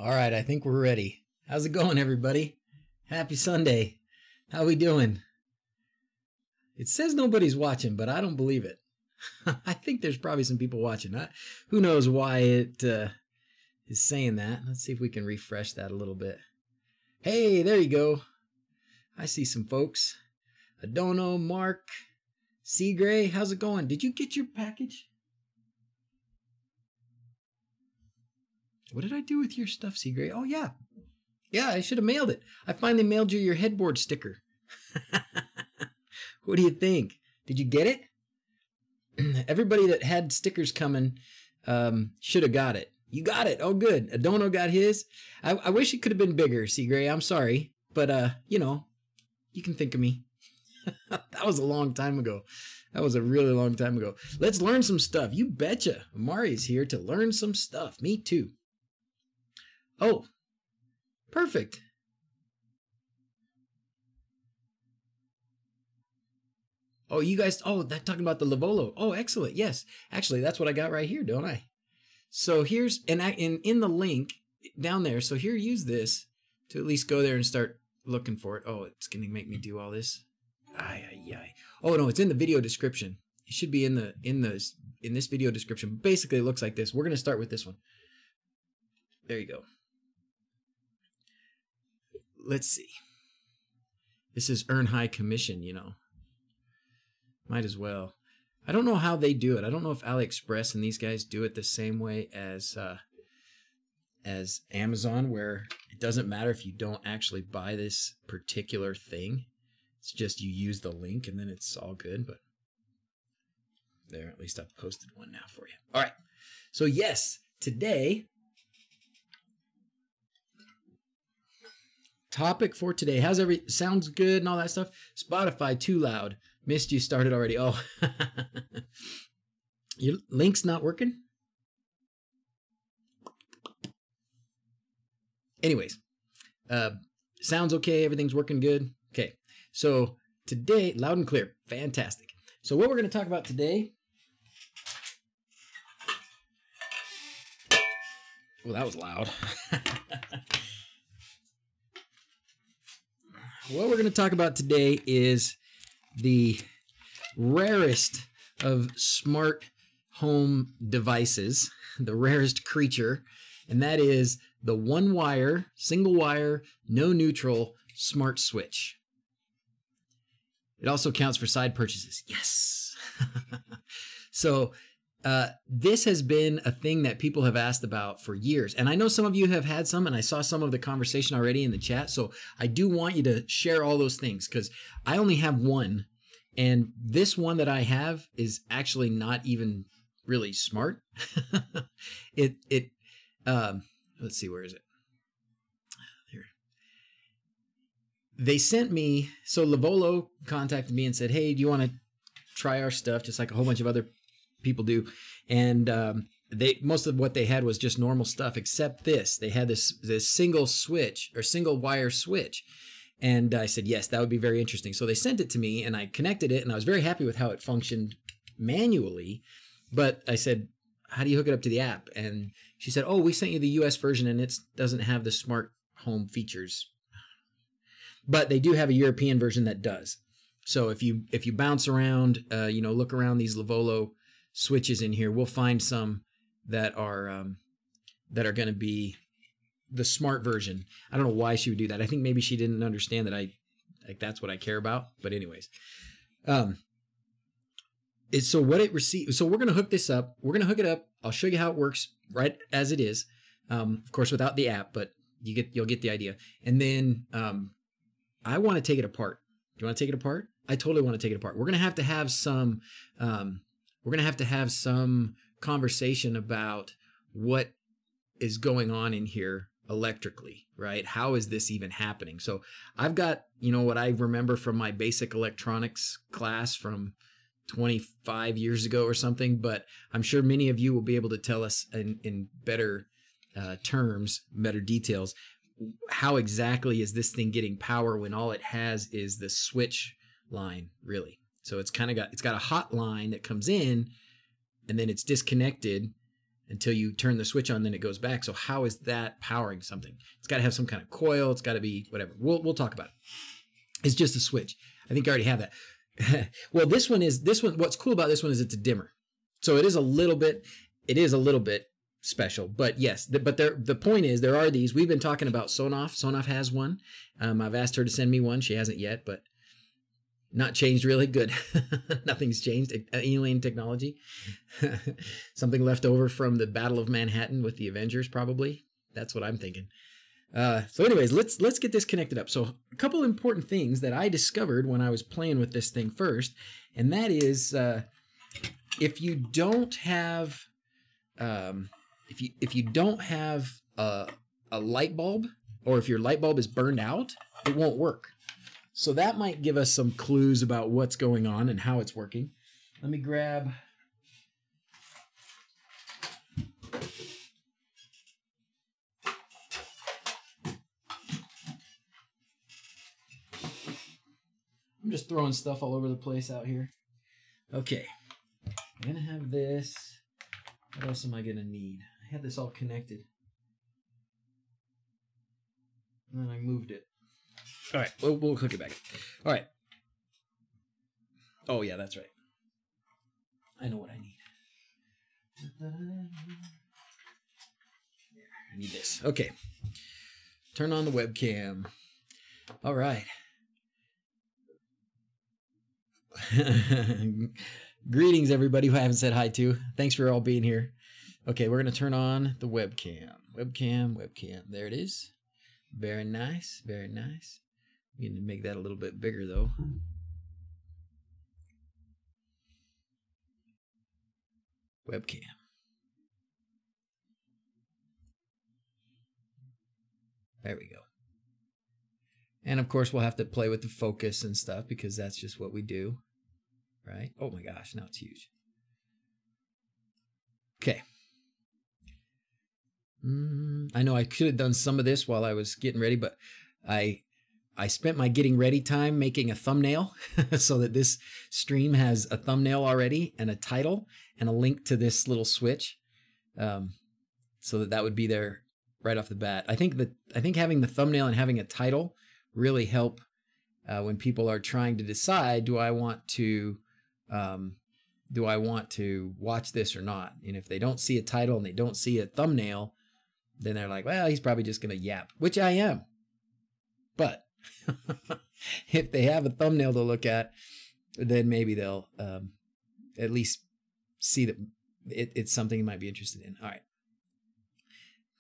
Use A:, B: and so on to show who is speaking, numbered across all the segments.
A: All right, I think we're ready. How's it going, everybody? Happy Sunday. How we doing? It says nobody's watching, but I don't believe it. I think there's probably some people watching. Who knows why it is saying that. Let's see if we can refresh that a little bit. Hey, there you go. I see some folks. Adono, Mark, Seagray, how's it going? Did you get your package? What did I do with your stuff, Seagray? Oh, yeah. Yeah, I should have mailed it. I finally mailed you your headboard sticker. What do you think? Did you get it? Everybody that had stickers coming should have got it. You got it. Oh, good. Adono got his. I wish it could have been bigger, Seagray. I'm sorry. But, you know, you can think of me. That was a long time ago. That was a really long time ago. Let's learn some stuff. You betcha. Amari's here to learn some stuff. Me too. Oh, perfect. Oh, you guys, oh, that talking about the Livolo. Oh, excellent. Yes. Actually, that's what I got right here, don't I? So here's, and in the link down there, so here, use this to at least go there and start looking for it. Oh, it's going to make me do all this. Oh, no, it's in the video description. It should be in this video description. Basically, it looks like this. We're going to start with this one. There you go. Let's see. This is earn high commission, you know. Might as well. I don't know how they do it. I don't know if AliExpress and these guys do it the same way as Amazon, where it doesn't matter if you don't actually buy this particular thing. It's just you use the link and then it's all good. But there, at least I've posted one now for you. All right. So yes, today, topic for today. How's sounds good and all that stuff? Spotify too loud. Missed you started already. Oh, your link's not working? Anyways, sounds okay. Everything's working good. Okay. So today, loud and clear. Fantastic. So what we're going to talk about today. Well, that was loud. What we're going to talk about today is the rarest of smart home devices, the rarest creature, and that is the one wire, single wire, no neutral smart switch. It also counts for side purchases. Yes. So this has been a thing that people have asked about for years. And I know some of you have had some, and I saw some of the conversation already in the chat. So I do want you to share all those things because I only have one. And this one that I have is actually not even really smart. Let's see, where is it? Here. They sent me, so Livolo contacted me and said, hey, do you want to try our stuff? Just like a whole bunch of other people do. And most of what they had was just normal stuff, except this. They had this single switch or single wire switch. And I said, yes, that would be very interesting. So they sent it to me and I connected it and I was very happy with how it functioned manually. But I said, how do you hook it up to the app? And she said, oh, we sent you the US version and it doesn't have the smart home features. But they do have a European version that does. So if you bounce around, you know, look around these Livolo switches in here, we'll find some that are going to be the smart version. I don't know why she would do that. I think maybe she didn't understand that that's what I care about. But anyways, so what it receives. So we're going to hook this up. We're going to hook it up. I'll show you how it works right as it is. Of course, without the app, but you'll get the idea. And then I want to take it apart. Do you want to take it apart? I totally want to take it apart. We're going to have some. We're going to have some conversation about what is going on in here electrically, right? How is this even happening? So I've got, you know, what I remember from my basic electronics class from 25 years ago or something, but I'm sure many of you will be able to tell us in better terms, better details, how exactly is this thing getting power when all it has is the switch line, really. So it's got a hot line that comes in and then it's disconnected until you turn the switch on, then it goes back. So how is that powering something? It's got to have some kind of coil. It's got to be whatever. We'll talk about it. It's just a switch. I think I already have that. Well, this one, what's cool about this one is it's a dimmer. So it is a little bit special, but yes, the point is there are these. We've been talking about Sonoff. Sonoff has one. I've asked her to send me one. She hasn't yet, but not changed really. Good. Nothing's changed. Alien technology. Something left over from the Battle of Manhattan with the Avengers, probably. That's what I'm thinking. So anyways, let's get this connected up. So a couple important things that I discovered when I was playing with this thing first, and that is if you don't have if you don't have a light bulb, or if your light bulb is burned out, it won't work. So that might give us some clues about what's going on and how it's working. Let me grab... I'm just throwing stuff all over the place out here. Okay. I'm going to have this. What else am I going to need? I had this all connected. And then I moved it. All right, we'll hook it back. All right. Oh, yeah, that's right. I know what I need. I need this. Okay. Turn on the webcam. All right. Greetings, everybody who I haven't said hi to. Thanks for all being here. Okay, we're going to turn on the webcam. Webcam. There it is. Very nice. Very nice. I'm going to make that a little bit bigger, though. Webcam. There we go. And of course, we'll have to play with the focus and stuff because that's just what we do, right? Oh my gosh, now it's huge. Okay. I know I could have done some of this while I was getting ready, but I spent my getting ready time making a thumbnail so that this stream has a thumbnail already and a title and a link to this little switch, so that would be there right off the bat. I think having the thumbnail and having a title really help when people are trying to decide, do I want to watch this or not? And if they don't see a title and they don't see a thumbnail, then they're like, well, he's probably just going to yap, which I am. But if they have a thumbnail to look at, then maybe they'll at least see that it's something you might be interested in. All right.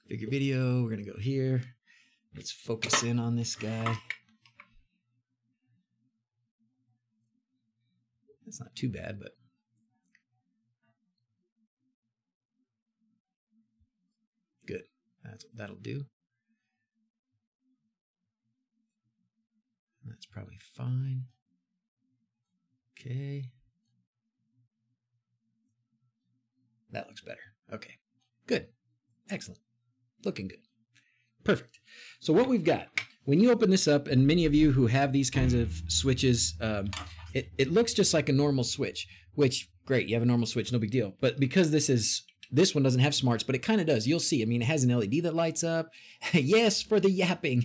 A: Figure video. We're going to go here. Let's focus in on this guy. It's not too bad, but good. That'll do. That's probably fine. Okay. That looks better. Okay. Good. Excellent. Looking good. Perfect. So what we've got, when you open this up, and many of you who have these kinds of switches, it looks just like a normal switch, which, great, you have a normal switch, no big deal. But because this one doesn't have smarts, but it kind of does. You'll see. I mean, it has an LED that lights up. Yes, for the yapping.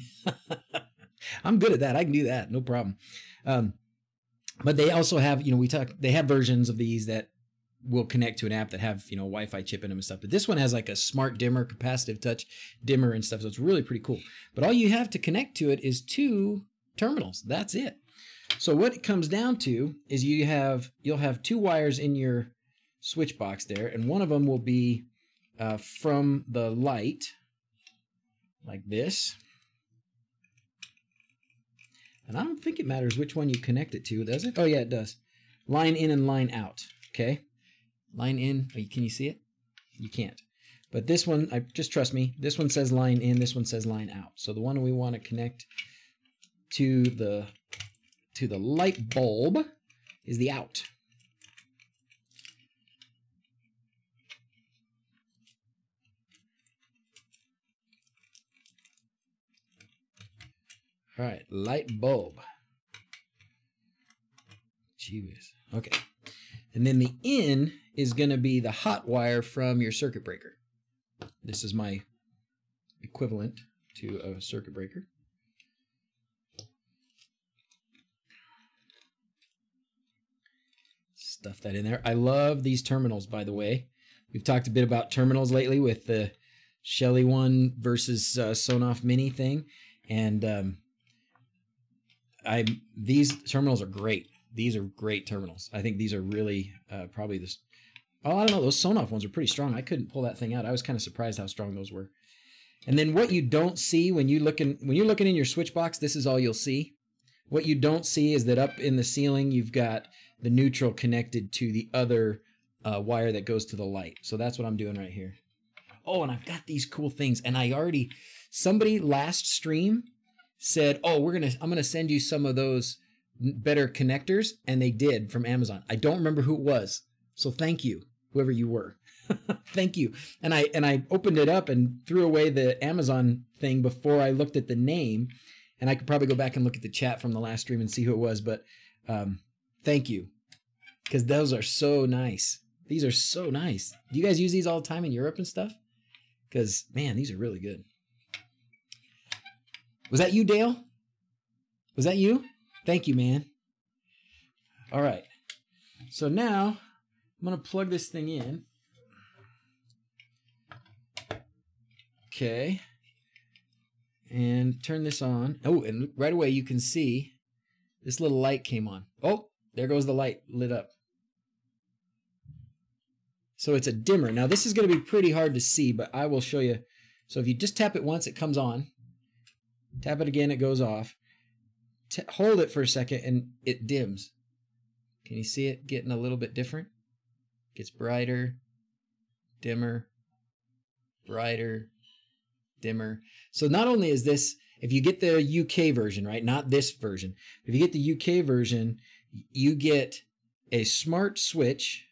A: I'm good at that. I can do that. No problem. But they also have, they have versions of these that will connect to an app that have, Wi-Fi chip in them and stuff. But this one has like a smart dimmer, capacitive touch dimmer and stuff. So it's really pretty cool. But all you have to connect to it is 2 terminals. That's it. So what it comes down to is you'll have 2 wires in your switch box there. And one of them will be from the light like this. And I don't think it matters which one you connect it to, does it? Oh, yeah, it does. Line in and line out, okay? Line in. Can you see it? You can't. But this one, just trust me, this one says line in, this one says line out. So the one we want to connect to the light bulb is the out. All right, light bulb. Gee whiz. Okay. And then the in is going to be the hot wire from your circuit breaker. This is my equivalent to a circuit breaker. Stuff that in there. I love these terminals, by the way. We've talked a bit about terminals lately with the Shelly one versus Sonoff Mini thing, and these terminals are great. These are great terminals. I think these are really probably this. Oh, I don't know. Those Sonoff ones are pretty strong. I couldn't pull that thing out. I was kind of surprised how strong those were. And then what you don't see when you're looking in your switch box, this is all you'll see. What you don't see is that up in the ceiling, you've got the neutral connected to the other wire that goes to the light. So that's what I'm doing right here. Oh, and I've got these cool things. And somebody last stream said, oh, I'm gonna send you some of those better connectors, and they did, from Amazon. I don't remember who it was, so thank you, whoever you were. Thank you. And I opened it up and threw away the Amazon thing before I looked at the name, and I could probably go back and look at the chat from the last stream and see who it was, but thank you, because those are so nice. These are so nice. Do you guys use these all the time in Europe and stuff? Because, man, these are really good. Was that you, Dale? Was that you? Thank you, man. All right. So now I'm going to plug this thing in. Okay. And turn this on. Oh, and right away you can see this little light came on. Oh, there goes the light lit up. So it's a dimmer. Now this is going to be pretty hard to see, but I will show you. So if you just tap it once, it comes on. Tap it again, it goes off. Hold it for a second and it dims. Can you see it getting a little bit different? Gets brighter, dimmer, brighter, dimmer. So not only is this, if you get the UK version, right, not this version, if you get the UK version, you get a smart switch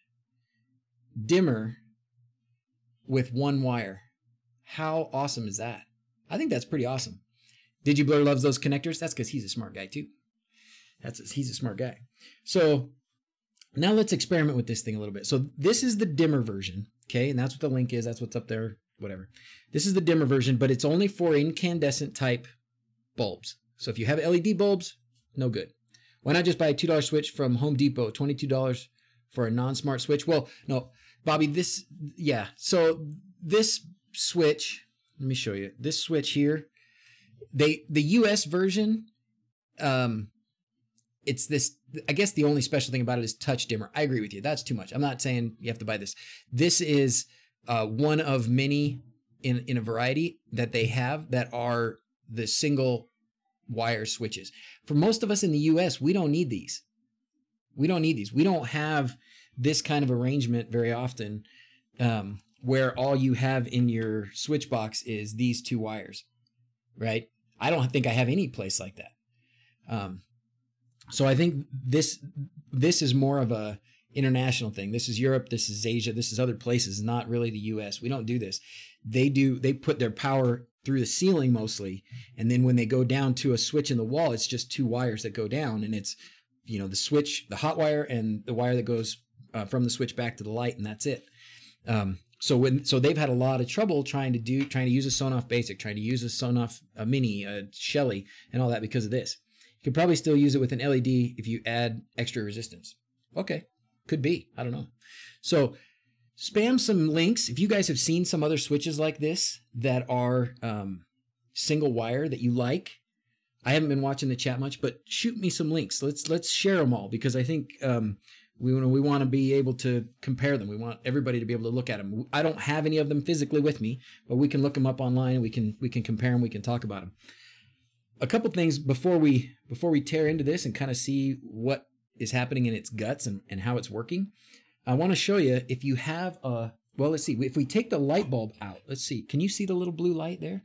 A: dimmer with one wire. How awesome is that? I think that's pretty awesome. DigiBlur loves those connectors. That's because he's a smart guy too. He's a smart guy. So now let's experiment with this thing a little bit. So this is the dimmer version, okay? And that's what the link is. That's what's up there, whatever. This is the dimmer version, but it's only for incandescent type bulbs. So if you have LED bulbs, no good. Why not just buy a $2 switch from Home Depot, $22 for a non-smart switch? Well, no, Bobby, yeah. So this switch, let me show you. This switch here, the US version, it's this, I guess the only special thing about it is touch dimmer. I agree with you. That's too much. I'm not saying you have to buy this. This is one of many in a variety that they have that are the single wire switches. For most of us in the US, we don't need these. We don't need these. We don't have this kind of arrangement very often where all you have in your switch box is these two wires, right? I don't think I have any place like that. So I think this is more of a international thing. This is Europe, this is Asia, this is other places, not really the US. We don't do this. They put their power through the ceiling mostly, and then when they go down to a switch in the wall, it's just two wires that go down, and it's, you know, the switch, the hot wire, and the wire that goes from the switch back to the light, and that's it. So they've had a lot of trouble trying to use a Sonoff Basic, trying to use a Sonoff Mini, a Shelly, and all that because of this. You could probably still use it with an LED if you add extra resistance. Okay, could be. I don't know. So spam some links. If you guys have seen some other switches like this that are single wire that you like, I haven't been watching the chat much, but shoot me some links. Let's share them all, because I think we want to be able to compare them. We want everybody to be able to look at them. I don't have any of them physically with me, but we can look them up online. And we can compare them. We can talk about them. A couple things before we tear into this and kind of see what is happening in its guts and how it's working. I want to show you, if you have a, well, let's see, if we take the light bulb out, let's see, can you see the little blue light there?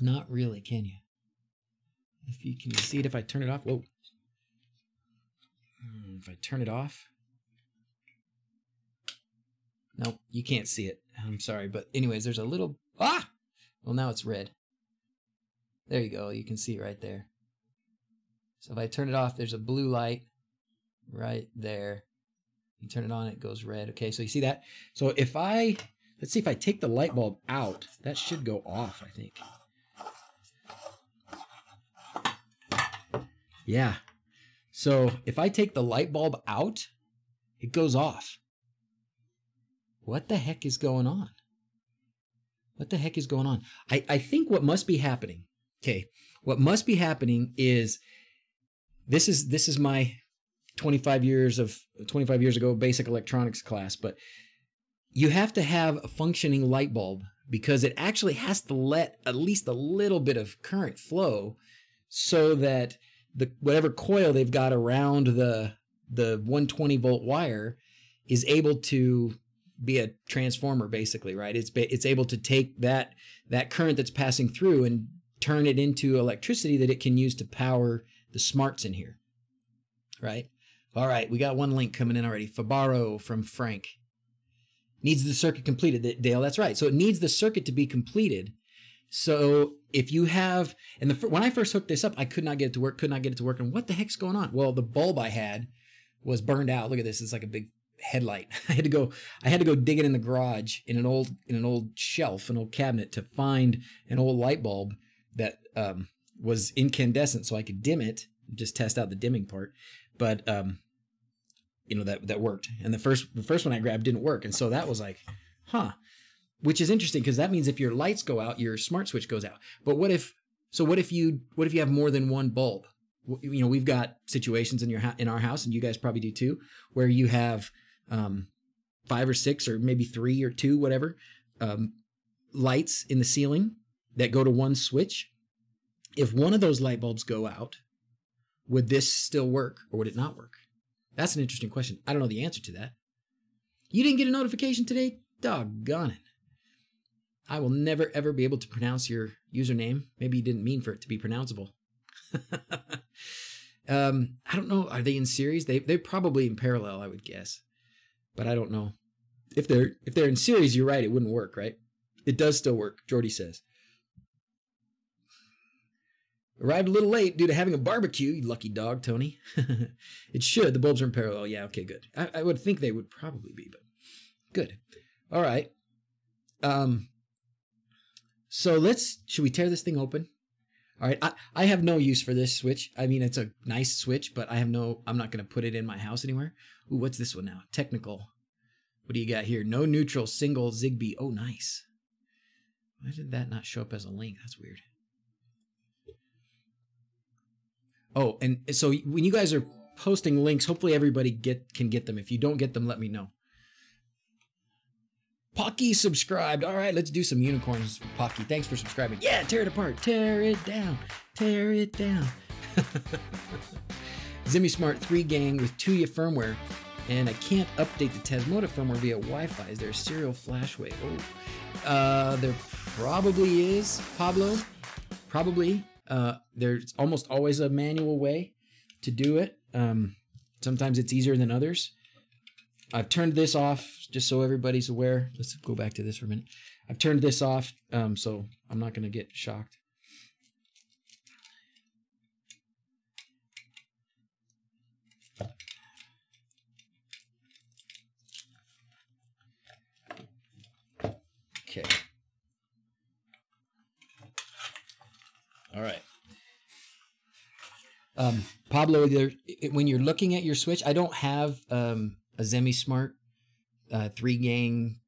A: Not really, can you? Can you see it if I turn it off? Whoa. If I turn it off. No, you can't see it. I'm sorry, but anyways, there's a little, well, now it's red. There you go. You can see it right there. So if I turn it off, there's a blue light right there. You turn it on, it goes red. Okay, so you see that? So if there's Let's see if I take the light bulb out. That should go off, I think. Yeah. So if I take the light bulb out, it goes off. What the heck is going on? What the heck is going on? I think what must be happening. Okay. What must be happening is this is my 25 years ago basic electronics class, but you have to have a functioning light bulb because it actually has to let at least a little bit of current flow so that whatever coil they've got around the 120 volt wire is able to be a transformer, basically, right? It's able to take that current that's passing through and turn it into electricity that it can use to power the smarts in here, right? All right, we got one link coming in already. Fabaro from Frank. Needs the circuit completed, Dale. That's right. So it needs the circuit to be completed. So if you have, and when I first hooked this up, I could not get it to work, And what the heck's going on? Well, the bulb I had was burned out. Look at this. It's like a big headlight. I had to go dig it in the garage in an old shelf, an old cabinet to find an old light bulb that was incandescent so I could dim it, just test out the dimming part. But that worked. And the first one I grabbed didn't work. And so that was like, huh. Which is interesting because that means if your lights go out, your smart switch goes out. But what if you have more than one bulb? You know, we've got situations in our house, and you guys probably do too, where you have 5 or 6 or maybe 3 or 2, whatever, lights in the ceiling that go to one switch. If one of those light bulbs go out, would this still work or would it not work? That's an interesting question. I don't know the answer to that. You didn't get a notification today? Doggone it. I will never, ever be able to pronounce your username. Maybe you didn't mean for it to be pronounceable. I don't know. Are they in series? They're probably in parallel, I would guess. But I don't know. If they're in series, you're right. It wouldn't work, right? It does still work, Jordy says. Arrived a little late due to having a barbecue, you lucky dog, Tony. It should. The bulbs are in parallel. Yeah, okay, good. I would think they would probably be, but good. All right. So should we tear this thing open? All right. I have no use for this switch. I mean, it's a nice switch, but I'm not going to put it in my house anywhere. Ooh, what's this one now? Technical. What do you got here? No neutral, single Zigbee. Oh, nice. Why did that not show up as a link? That's weird. Oh, and so when you guys are posting links, hopefully everybody can get them. If you don't get them, let me know. Pocky subscribed. All right, let's do some unicorns for Pocky. Thanks for subscribing. Yeah, tear it apart. Tear it down. Tear it down. Zigbee Smart 3 gang with Tuya firmware. And I can't update the Tasmota firmware via Wi-Fi. Is there a serial flashway? Oh, there probably is, Pablo. Probably. There's almost always a manual way to do it. Sometimes it's easier than others. I've turned this off just so everybody's aware. Let's go back to this for a minute. I've turned this off, so I'm not going to get shocked. Okay. All right. Pablo, when you're looking at your switch, I don't have a Zigbee Smart 3 gang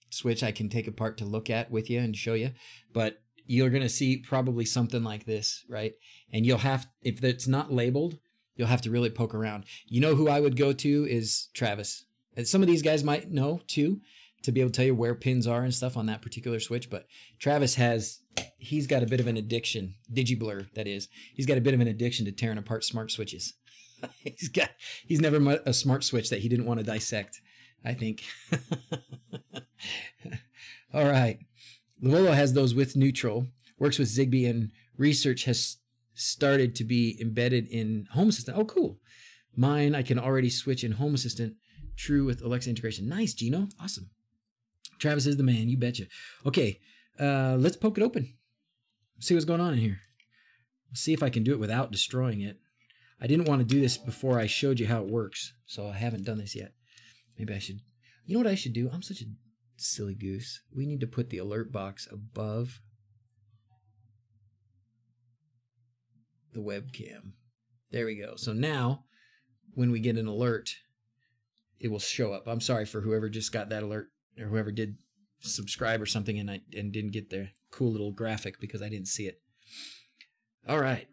A: switch I can take apart to look at with you and show you, but you're going to see probably something like this, right? And you'll have, if it's not labeled, you'll have to really poke around. You know who I would go to is Travis. And some of these guys might know too, to be able to tell you where pins are and stuff on that particular switch, but Travis he's got a bit of an addiction, DigiBlur, that is. He's got a bit of an addiction to tearing apart smart switches. He's never met a smart switch that he didn't want to dissect, I think. All right. Livolo has those with neutral, works with Zigbee, and research has started to be embedded in Home Assistant. Oh, cool. Mine, I can already switch in Home Assistant, true with Alexa integration. Nice, Gino. Awesome. Travis is the man, you betcha. Okay, let's poke it open. See what's going on in here. See if I can do it without destroying it. I didn't want to do this before I showed you how it works, so I haven't done this yet. Maybe I should. You know what I should do? I'm such a silly goose. We need to put the alert box above the webcam. There we go. So now when we get an alert, it will show up. I'm sorry for whoever just got that alert, or whoever did subscribe or something and didn't get the cool little graphic because I didn't see it. All right.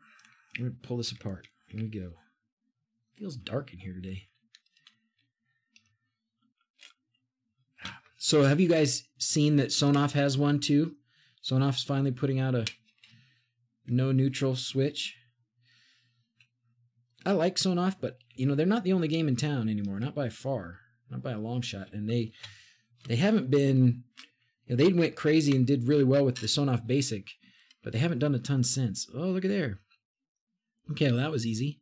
A: I'm going to pull this apart. Here we go. Feels dark in here today. So have you guys seen that Sonoff has one too? Sonoff's finally putting out a no neutral switch. I like Sonoff, but you know, they're not the only game in town anymore, not by far, not by a long shot. And they haven't been, you know, they went crazy and did really well with the Sonoff Basic, but they haven't done a ton since. Oh, look at there. Okay, well, that was easy.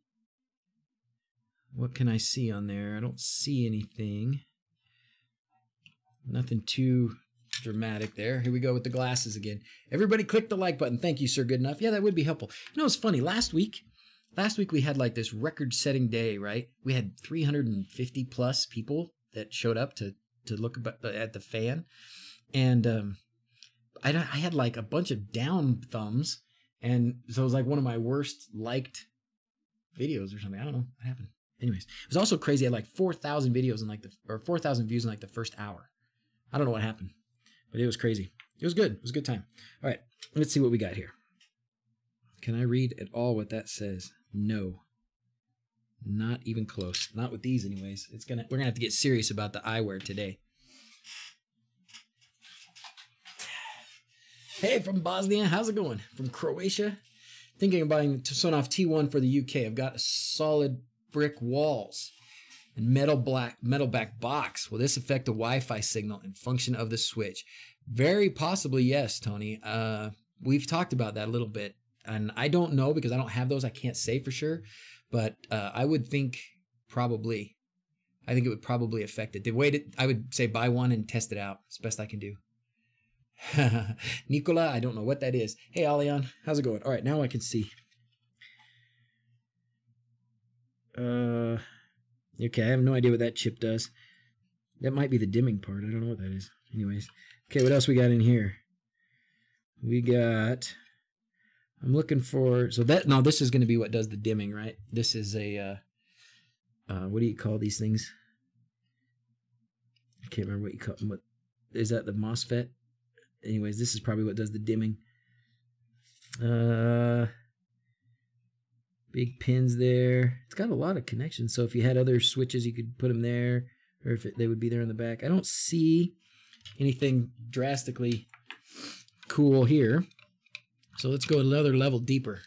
A: What can I see on there? I don't see anything. Nothing too dramatic there. Here we go with the glasses again. Everybody click the like button. Thank you, Sir Good Enough. Yeah, that would be helpful. You know, it's funny. Last week we had like this record-setting day, right? We had 350 plus people that showed up to look at the fan. And I had like a bunch of down thumbs. And so it was like one of my worst liked videos or something. I don't know what happened. Anyways, it was also crazy. I had like 4,000 videos in like 4,000 views in like the first hour. I don't know what happened, but it was crazy. It was good. It was a good time. All right, let's see what we got here. Can I read at all what that says? No. Not even close. Not with these anyways. We're gonna have to get serious about the eyewear today. Hey, from Bosnia, how's it going? From Croatia? Thinking of buying Sonoff T1 for the UK. I've got solid brick walls and metal back box. Will this affect the Wi-Fi signal and function of the switch? Very possibly, yes, Tony. We've talked about that a little bit, and I don't know because I don't have those. I can't say for sure, but I would think probably. I think it would probably affect it. I would say buy one and test it out. It's the best I can do. Nicola, I don't know what that is. Hey, Alion, how's it going? All right, now I can see. Okay, I have no idea what that chip does. That might be the dimming part. I don't know what that is. Anyways, okay, what else we got in here? We got, I'm looking for, so that, no, this is going to be what does the dimming, right? This is a, what do you call these things? I can't remember what you call them. What, is that the MOSFET? Anyways, this is probably what does the dimming. Big pins there. It's got a lot of connections. So if you had other switches, you could put them there, or if they would be there in the back. I don't see anything drastically cool here. So let's go another level deeper.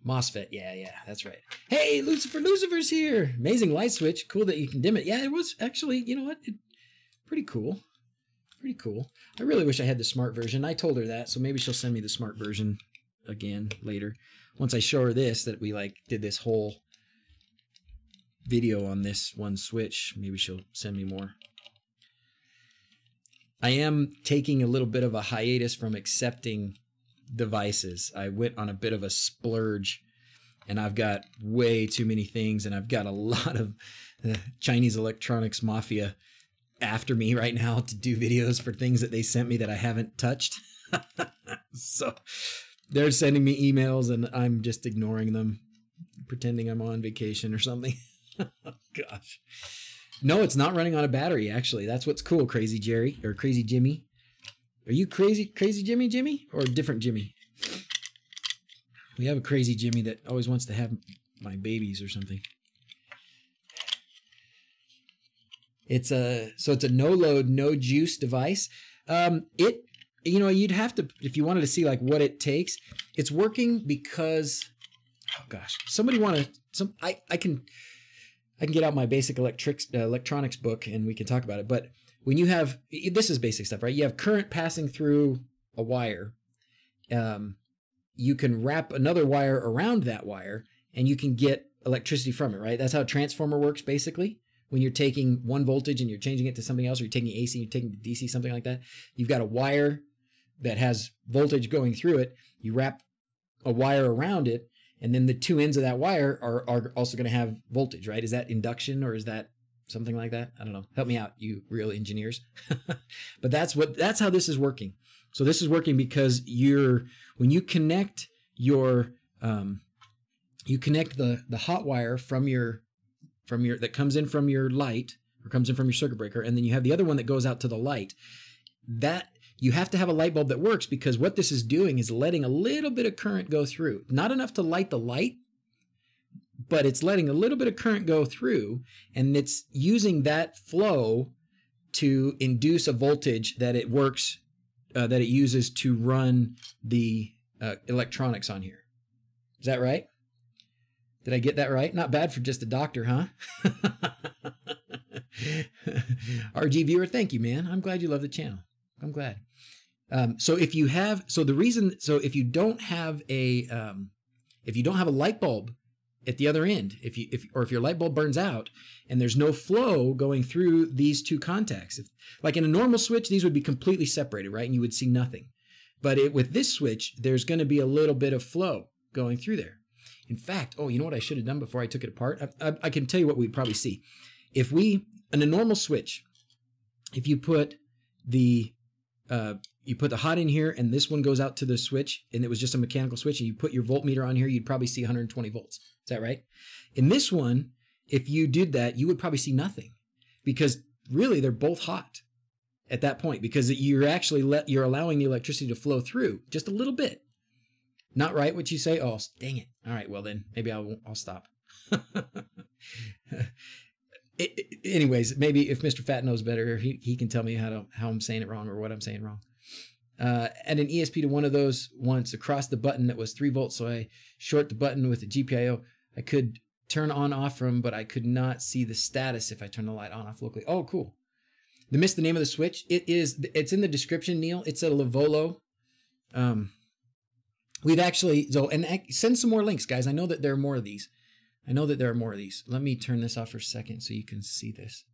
A: MOSFET. Yeah, that's right. Hey, Lucifer's here. Amazing light switch. Cool that you can dim it. Yeah, it was actually, you know what? Pretty cool. Pretty cool. I really wish I had the smart version. I told her that, so maybe she'll send me the smart version again later. Once I show her this, that we like did this whole video on this one switch, maybe she'll send me more. I am taking a little bit of a hiatus from accepting devices. I went on a bit of a splurge, and I've got way too many things, and I've got a lot of Chinese electronics mafia after me right now to do videos for things that they sent me that I haven't touched. So they're sending me emails and I'm just ignoring them, pretending I'm on vacation or something. Gosh. No, it's not running on a battery, actually. That's what's cool, Crazy Jerry, or Crazy Jimmy. Are you Crazy Jimmy, or a different Jimmy? We have a Crazy Jimmy that always wants to have my babies or something. It's a no load, no juice device. You know, you'd have to, if you wanted to see like what it takes, it's working because, oh gosh, I can get out my basic electronics book and we can talk about it. But when you have, this is basic stuff, right? You have current passing through a wire. You can wrap another wire around that wire and you can get electricity from it, right? That's how a transformer works basically. When you're taking one voltage and you're changing it to something else, or you're taking AC, you're taking DC, something like that, you've got a wire that has voltage going through it. You wrap a wire around it, and then the two ends of that wire are also going to have voltage, right? Is that induction or is that something like that. I don't know. Help me out, you real engineers. But that's how this is working. So this is working because when you connect your you connect the hot wire from your that comes in from your light or comes in from your circuit breaker, and then you have the other one that goes out to the light. That you have to have a light bulb that works, because what this is doing is letting a little bit of current go through. Not enough to light the light, but it's letting a little bit of current go through, and it's using that flow to induce a voltage that it works, that it uses to run the electronics on here. Is that right? Did I get that right? Not bad for just a doctor, huh? RG viewer, thank you, man. I'm glad you love the channel. I'm glad. So if you don't have a light bulb at the other end, if your light bulb burns out and there's no flow going through these two contacts, like in a normal switch, these would be completely separated, right? And you would see nothing. But with this switch, there's going to be a little bit of flow going through there. In fact, you know what I should have done before I took it apart? I can tell you what we'd probably see. In a normal switch, if you put the hot in here and this one goes out to the switch and it was just a mechanical switch and you put your voltmeter on here, you'd probably see 120 volts. Is that right? In this one, if you did that, you would probably see nothing, because really they're both hot at that point, because you're allowing the electricity to flow through just a little bit. Not right what you say? Oh, dang it. All right, well then, maybe I'll stop. Anyways, maybe if Mr. Fat knows better, he can tell me how I'm saying it wrong or what I'm saying wrong. And an ESP to one of those once across the button that was 3 volts, so I short the button with the GPIO. I could turn on off from, but I could not see the status if I turn the light on off locally. Oh, cool. Missed the name of the switch. It's in the description, Neil. It's a Livolo. We've actually, send some more links, guys. I know that there are more of these. Let me turn this off for a second so you can see this.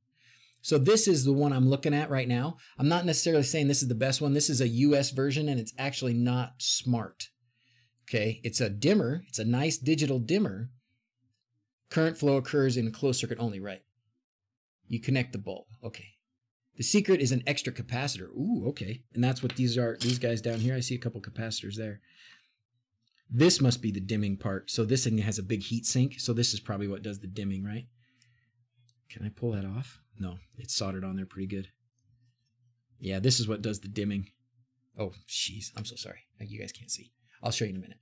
A: So this is the one I'm looking at right now. I'm not necessarily saying this is the best one. This is a US version, and it's actually not smart. Okay, it's a dimmer. It's a nice digital dimmer. Current flow occurs in closed circuit only, right? You connect the bulb. Okay. The secret is an extra capacitor. Ooh, okay. And that's what these are. These guys down here, I see a couple capacitors there. This must be the dimming part. So this thing has a big heat sink. So this is probably what does the dimming, right? Can I pull that off? No, it's soldered on there pretty good. Yeah, this is what does the dimming. Oh, jeez, I'm so sorry. You guys can't see. I'll show you in a minute.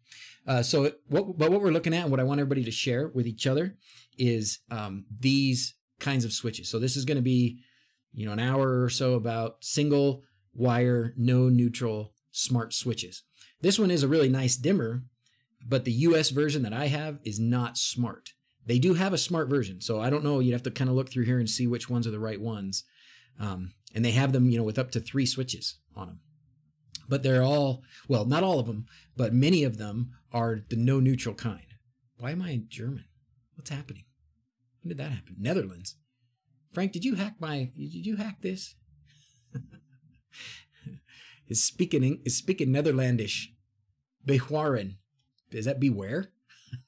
A: What we're looking at and what I want everybody to share with each other is these kinds of switches. So this is going to be, an hour or so about single wire, no neutral smart switches. This one is a really nice dimmer, but the US version that I have is not smart. They do have a smart version, so I don't know. You'd have to kind of look through here and see which ones are the right ones. And they have them, with up to 3 switches on them. But they're all, well, not all of them, but many of them are the no neutral kind. Why am I in German? What's happening? When did that happen? Netherlands. Frank, did you hack this? Is speaking Netherlandish. Bewaren. Is that beware?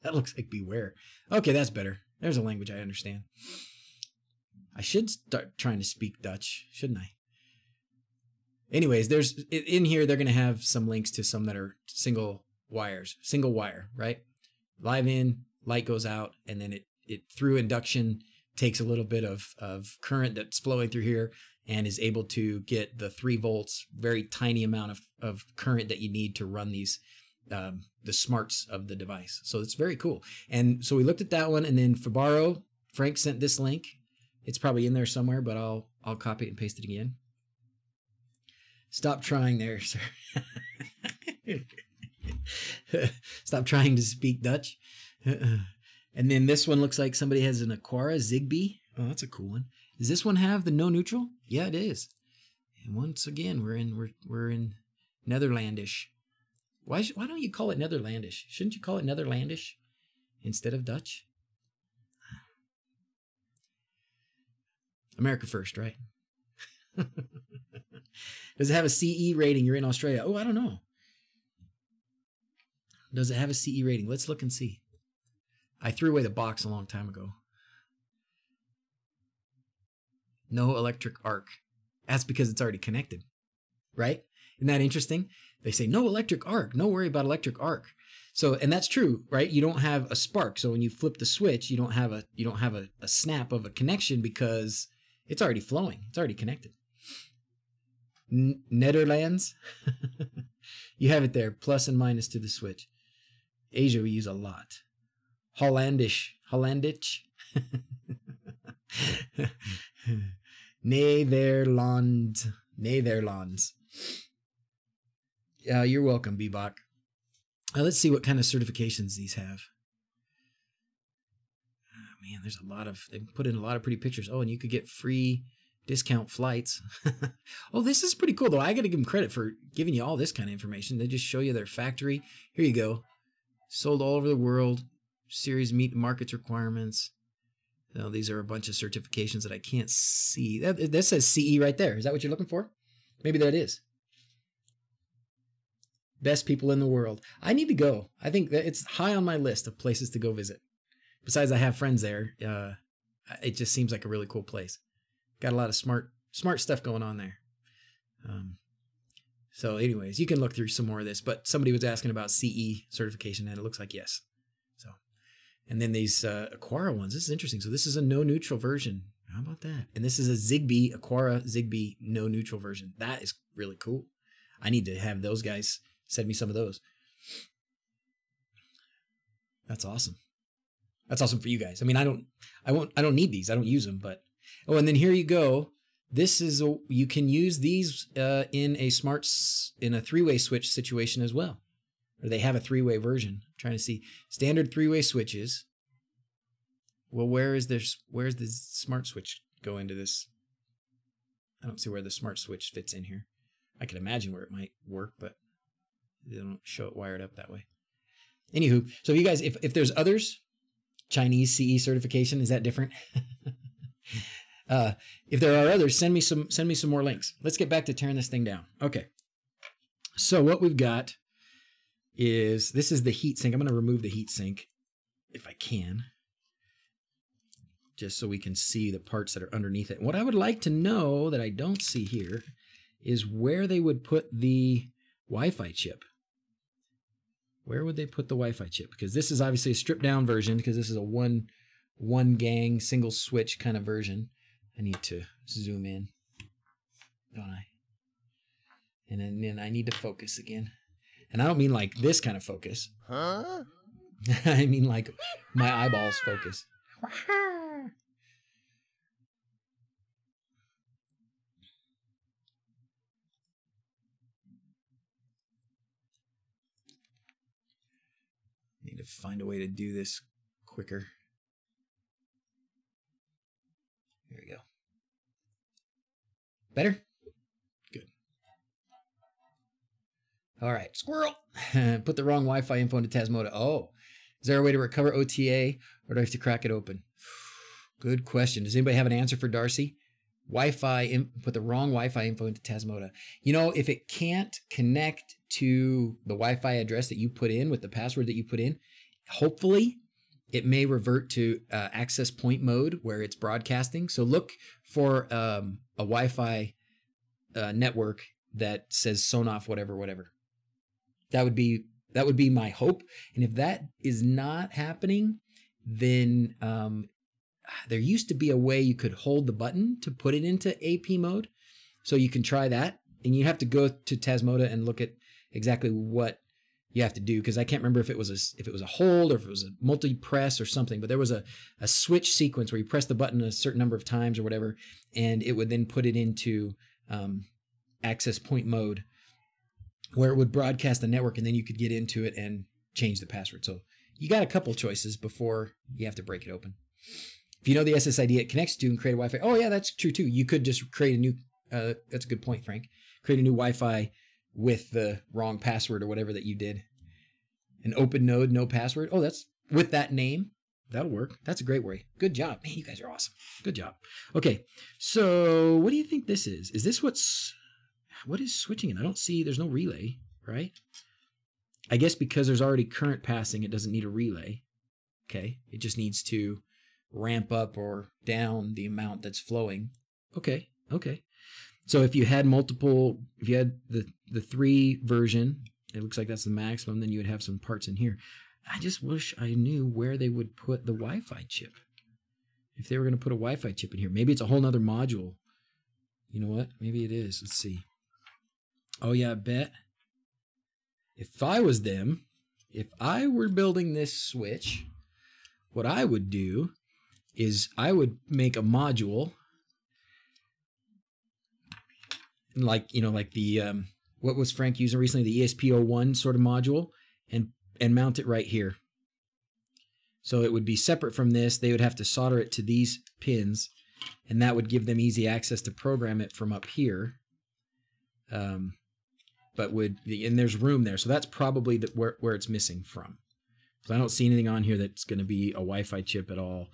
A: That looks like beware. Okay, that's better. There's a language I understand. I should start trying to speak Dutch, shouldn't I? Anyways, in here, they're going to have some links to some that are single wire, right? Live in, light goes out, and then it through induction takes a little bit of current that's flowing through here and is able to get the 3 volts, very tiny amount of current that you need to run these, the smarts of the device. So it's very cool. And so we looked at that one, and then Fabaro, Frank sent this link. It's probably in there somewhere, but I'll copy it and paste it again. Stop trying there, sir. Stop trying to speak Dutch. And then this one looks like somebody has an Aquara Zigbee. Oh, that's a cool one. Does this one have the no neutral? Yeah, it is. And once again, we're in Netherlandish. Why don't you call it Netherlandish? Shouldn't you call it Netherlandish instead of Dutch? America first, right? Does it have a CE rating? You're in Australia. Oh, I don't know. Does it have a CE rating? Let's look and see. I threw away the box a long time ago. No electric arc. That's because it's already connected, right? Isn't that interesting? They say no electric arc. No worry about electric arc. So, and that's true, right? You don't have a spark. So when you flip the switch, you don't have a snap of a connection because it's already flowing. It's already connected. Netherlands. You have it there. Plus and minus to the switch. Asia we use a lot. Hollandish. Netherlands. You're welcome, Bebop. Let's see what kind of certifications these have. Oh, man, there's a lot of, they put in a lot of pretty pictures. Oh, and you could get free discount flights. Oh, this is pretty cool, though. I got to give them credit for giving you all this kind of information. They just show you their factory. Here you go. Sold all over the world. Series meet markets requirements. Now, these are a bunch of certifications that I can't see. That says CE right there. Is that what you're looking for? Maybe that is. Best people in the world. I need to go. I think that it's high on my list of places to go visit. Besides, I have friends there. It just seems like a really cool place. Got a lot of smart stuff going on there. So anyways, you can look through some more of this, but somebody was asking about CE certification, and it looks like yes. So, and then these Aquara ones. This is interesting. So this is a no neutral version. How about that? And this is a Zigbee, Aquara Zigbee no neutral version. That is really cool. I need to have those guys send me some of those. That's awesome. That's awesome for you guys. I mean, I don't need these. I don't use them, but oh, and then here you go. This is you can use these in a three-way switch situation as well. Or they have a three-way version. I'm trying to see standard three-way switches. Well, where's the smart switch go into this? I don't see where the smart switch fits in here. I can imagine where it might work, but they don't show it wired up that way. Anywho, so if you guys, if there's others, Chinese CE certification, is that different? If there are others, send me some more links. Let's get back to tearing this thing down. Okay. So what we've got is, this is the heat sink. I'm going to remove the heat sink if I can, just so we can see the parts that are underneath it. What I would like to know that I don't see here is where they would put the Wi-Fi chip. Where would they put the Wi-Fi chip? Because this is obviously a stripped down version, because this is a one gang single switch kind of version. I need to zoom in, don't I? And then I need to focus again. And I don't mean like this kind of focus. Huh? I mean like my eyeballs focus. Need to find a way to do this quicker. There we go. Better? Good. All right, squirrel. Put the wrong Wi-Fi info into Tasmota. Oh, is there a way to recover OTA, or do I have to crack it open? Good question. Does anybody have an answer for Darcy? Put the wrong Wi-Fi info into Tasmota. You know, if it can't connect to the Wi-Fi address that you put in with the password that you put in, hopefully it may revert to access point mode where it's broadcasting. So look for a Wi-Fi network that says Sonoff, whatever. That would be my hope. And if that is not happening, then there used to be a way you could hold the button to put it into AP mode. So you can try that. And you have to go to Tasmota and look at exactly what you have to do, because I can't remember if it was a hold or if it was a multi-press or something, but there was a switch sequence where you press the button a certain number of times or whatever, and it would then put it into access point mode where it would broadcast the network, and then you could get into it and change the password. So you got a couple choices before you have to break it open. If you know the SSID it connects to and create a Wi-Fi, oh yeah, that's true too. You could just create a new, that's a good point, Frank. Create a new Wi-Fi with the wrong password or whatever that you did. An open node, no password. Oh, that's with that name. That'll work. That's a great way. Good job. Man, you guys are awesome. Good job. Okay, so what do you think this is? Is this what is switching in? I don't see, there's no relay, right? I guess because there's already current passing, it doesn't need a relay. Okay, it just needs to ramp up or down the amount that's flowing. Okay. Okay. So if you had multiple, if you had the 3 version, it looks like that's the maximum, then you would have some parts in here. I just wish I knew where they would put the Wi-Fi chip. If they were going to put a Wi-Fi chip in here. Maybe it's a whole nother module. You know what? Maybe it is. Let's see. Oh yeah, I bet. If I was them, if I were building this switch, what I would do is I would make a module like, you know, like the, what was Frank using recently? The ESP01 sort of module, and mount it right here. So it would be separate from this. They would have to solder it to these pins, and that would give them easy access to program it from up here. But and there's room there. So that's probably where it's missing from. So I don't see anything on here that's going to be a Wi-Fi chip at all,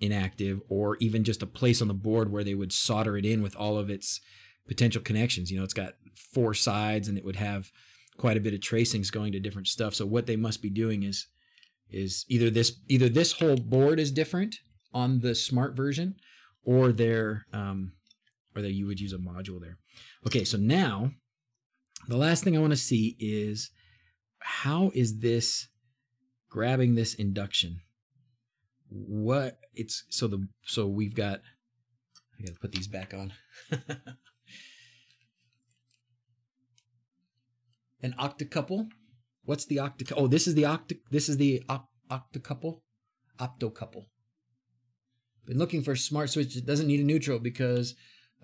A: inactive, or even just a place on the board where they would solder it in with all of its potential connections. You know, it's got 4 sides, and it would have quite a bit of tracings going to different stuff. So what they must be doing is either this whole board is different on the smart version, or you would use a module there. Okay, so now the last thing I want to see is how is this grabbing this induction? So we've got, I got to put these back on. An octocouple. What's the octocouple? Oh, this is the octocouple. Optocouple. Been looking for a smart switch that doesn't need a neutral because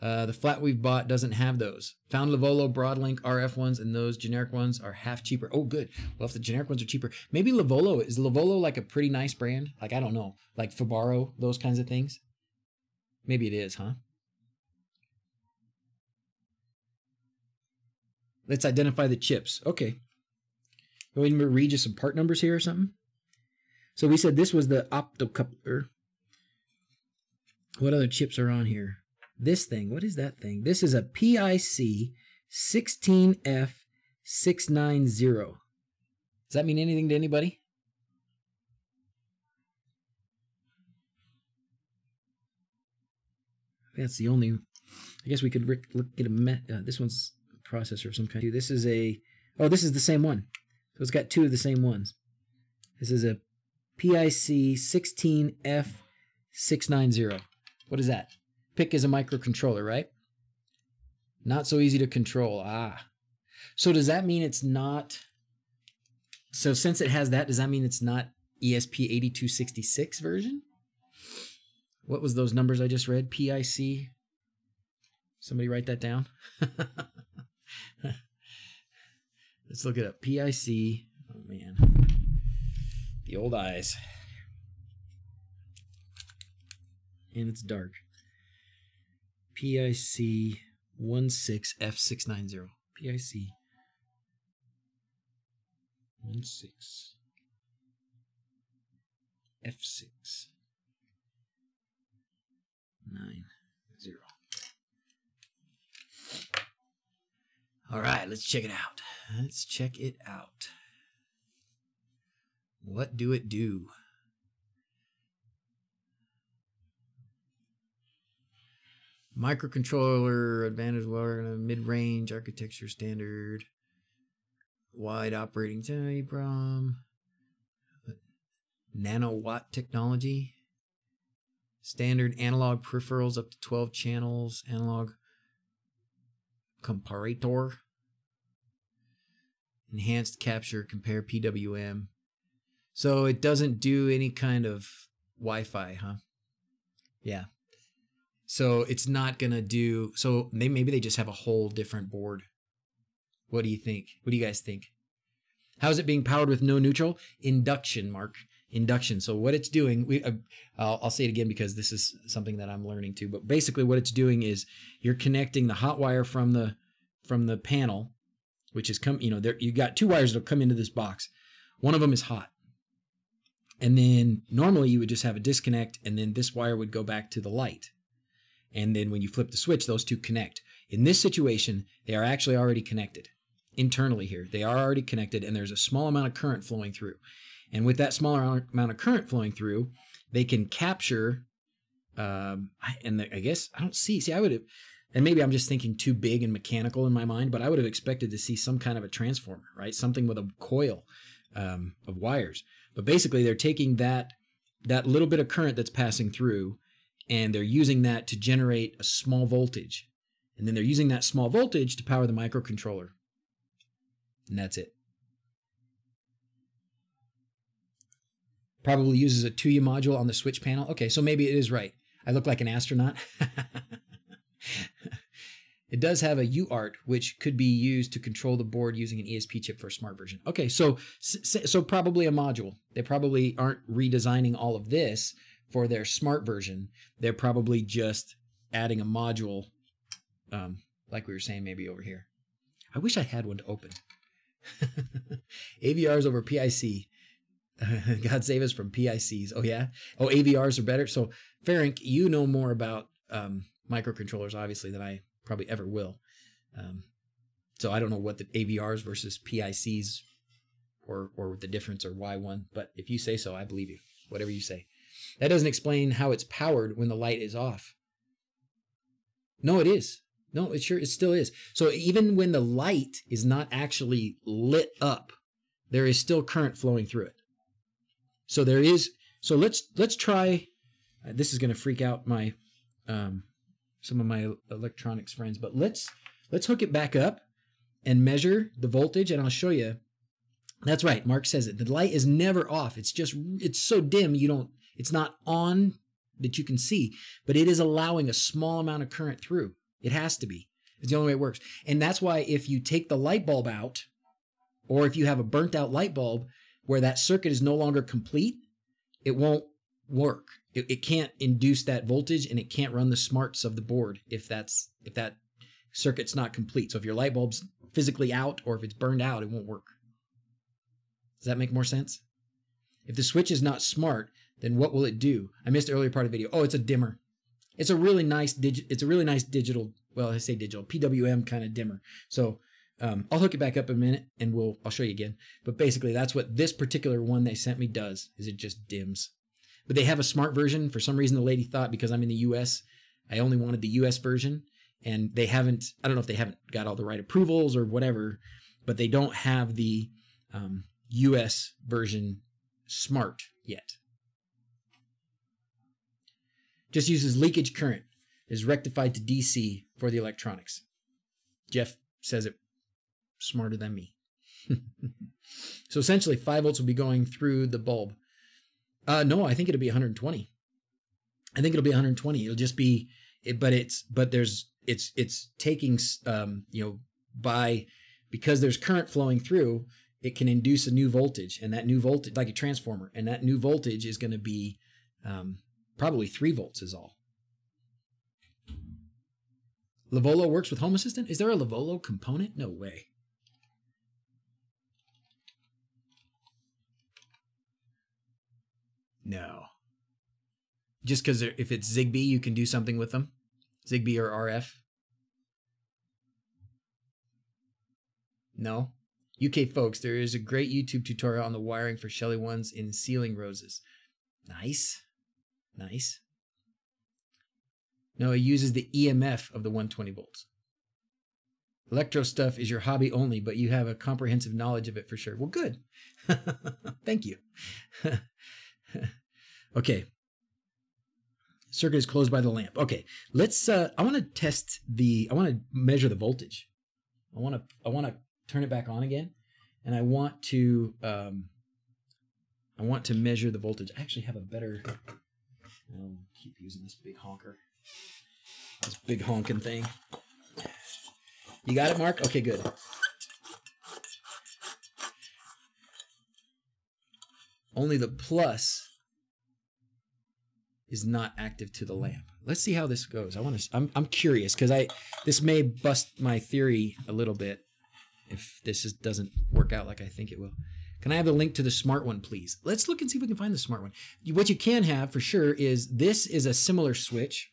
A: the flat we've bought doesn't have those. Found Livolo Broadlink RF ones, and those generic ones are half cheaper. Oh, good. Well, if the generic ones are cheaper, maybe Livolo. Is Livolo like a pretty nice brand? Like, I don't know, like Fabaro, those kinds of things. Maybe it is, huh? Let's identify the chips. Okay. Go ahead and read you some part numbers here or something. So we said this was the optocoupler. What other chips are on here? This thing. What is that thing? This is a PIC 16F690. Does that mean anything to anybody? That's the only. I guess we could get this one's processor of some kind. This is this is the same one. So it's got 2 of the same ones. This is a PIC 16F690. What is that? PIC is a microcontroller, right? Not so easy to control. So does that mean it's not? So since it has that, does that mean it's not ESP8266 version? What was those numbers I just read? PIC. Somebody write that down. Let's look it up. PIC. Oh, man. The old eyes. And it's dark. PIC 16F690. PIC 16F690. All right, let's check it out. Let's check it out. What do it do? Microcontroller, advantage, mid-range, architecture standard, wide operating type, nanowatt technology, standard analog peripherals up to 12 channels, analog comparator, enhanced capture, compare PWM. So it doesn't do any kind of Wi-Fi, huh? Yeah. So it's not going to do, so maybe they just have a whole different board. What do you think? What do you guys think? How's it being powered with no neutral? Induction, Mark. Induction. So what it's doing, I'll say it again because this is something that I'm learning too, but basically what it's doing is you're connecting the hot wire from the panel, which is you got 2 wires that'll come into this box. One of them is hot. And then normally you would just have a disconnect, and then this wire would go back to the light. And then when you flip the switch, those 2 connect. In this situation, they are actually already connected. Internally here, they are already connected, and there's a small amount of current flowing through. And with that smaller amount of current flowing through, they can capture I guess I don't see. See, I would have, and maybe I'm just thinking too big and mechanical in my mind, but I would have expected to see some kind of a transformer, right? Something with a coil of wires. But basically, they're taking that little bit of current that's passing through, and they're using that to generate a small voltage. And then they're using that small voltage to power the microcontroller. And that's it. Probably uses a Tuya module on the switch panel. Okay, so maybe it is right. I look like an astronaut. It does have a UART, which could be used to control the board using an ESP chip for a smart version. Okay, so probably a module. They probably aren't redesigning all of this for their smart version. They're probably just adding a module, like we were saying, maybe over here. I wish I had one to open. AVRs over PIC. God save us from PICs. Oh, yeah? Oh, AVRs are better? So, Ferenc, you know more about microcontrollers, obviously, than I probably ever will. So I don't know what the AVRs versus PICs or the difference or why one, but if you say so, I believe you. Whatever you say. That doesn't explain how it's powered when the light is off. No, it is. No, it still is. So even when the light is not actually lit up, there is still current flowing through it. So there is. So let's try. This is going to freak out my some of my electronics friends, but let's hook it back up and measure the voltage, and I'll show you. That's right. Mark says it. The light is never off. It's so dim it's not on that you can see, but it is allowing a small amount of current through. It has to be. It's the only way it works. And that's why if you take the light bulb out, or if you have a burnt out light bulb where that circuit is no longer complete, it won't work. It can't induce that voltage, and it can't run the smarts of the board if that circuit's not complete. So if your light bulb's physically out, or if it's burned out, it won't work. Does that make more sense? If the switch is not smart, then what will it do? I missed the earlier part of the video. Oh, it's a dimmer. It's a really nice digital, well, I say digital, PWM kind of dimmer. So I'll hook it back up in a minute, and I'll show you again. But basically, that's what this particular one they sent me does, is it just dims. But they have a smart version. For some reason, the lady thought because I'm in the US, I only wanted the US version. And they haven't, I don't know if they haven't got all the right approvals or whatever, but they don't have the US version smart yet. Just uses leakage current, is rectified to DC for the electronics. Jeff says it smarter than me. So essentially 5 volts will be going through the bulb. No, I think it'll be 120. I think it'll be 120. It'll just be, it's taking, because there's current flowing through, it can induce a new voltage, and that new voltage, like a transformer, and that new voltage is going to be probably 3 volts is all. Livolo works with Home Assistant? Is there a Livolo component? No way. No. Just because if it's Zigbee, you can do something with them. Zigbee or RF. No. UK folks, there is a great YouTube tutorial on the wiring for Shelly ones in ceiling roses. Nice. Nice. No, it uses the EMF of the 120 volts. Electro stuff is your hobby only, but you have a comprehensive knowledge of it for sure. Well, good. Thank you. Okay. Circuit is closed by the lamp. Okay. Let's I want to measure the voltage. I want to turn it back on again, and I want to measure the voltage. I actually have a better, I'll keep using this big honker. This big honking thing. You got it, Mark? Okay, good. Only the plus is not active to the lamp. Let's see how this goes. I'm curious, because this may bust my theory a little bit if this doesn't work out like I think it will. Can I have the link to the smart one, please? Let's look and see if we can find the smart one. What you can have for sure is this is a similar switch.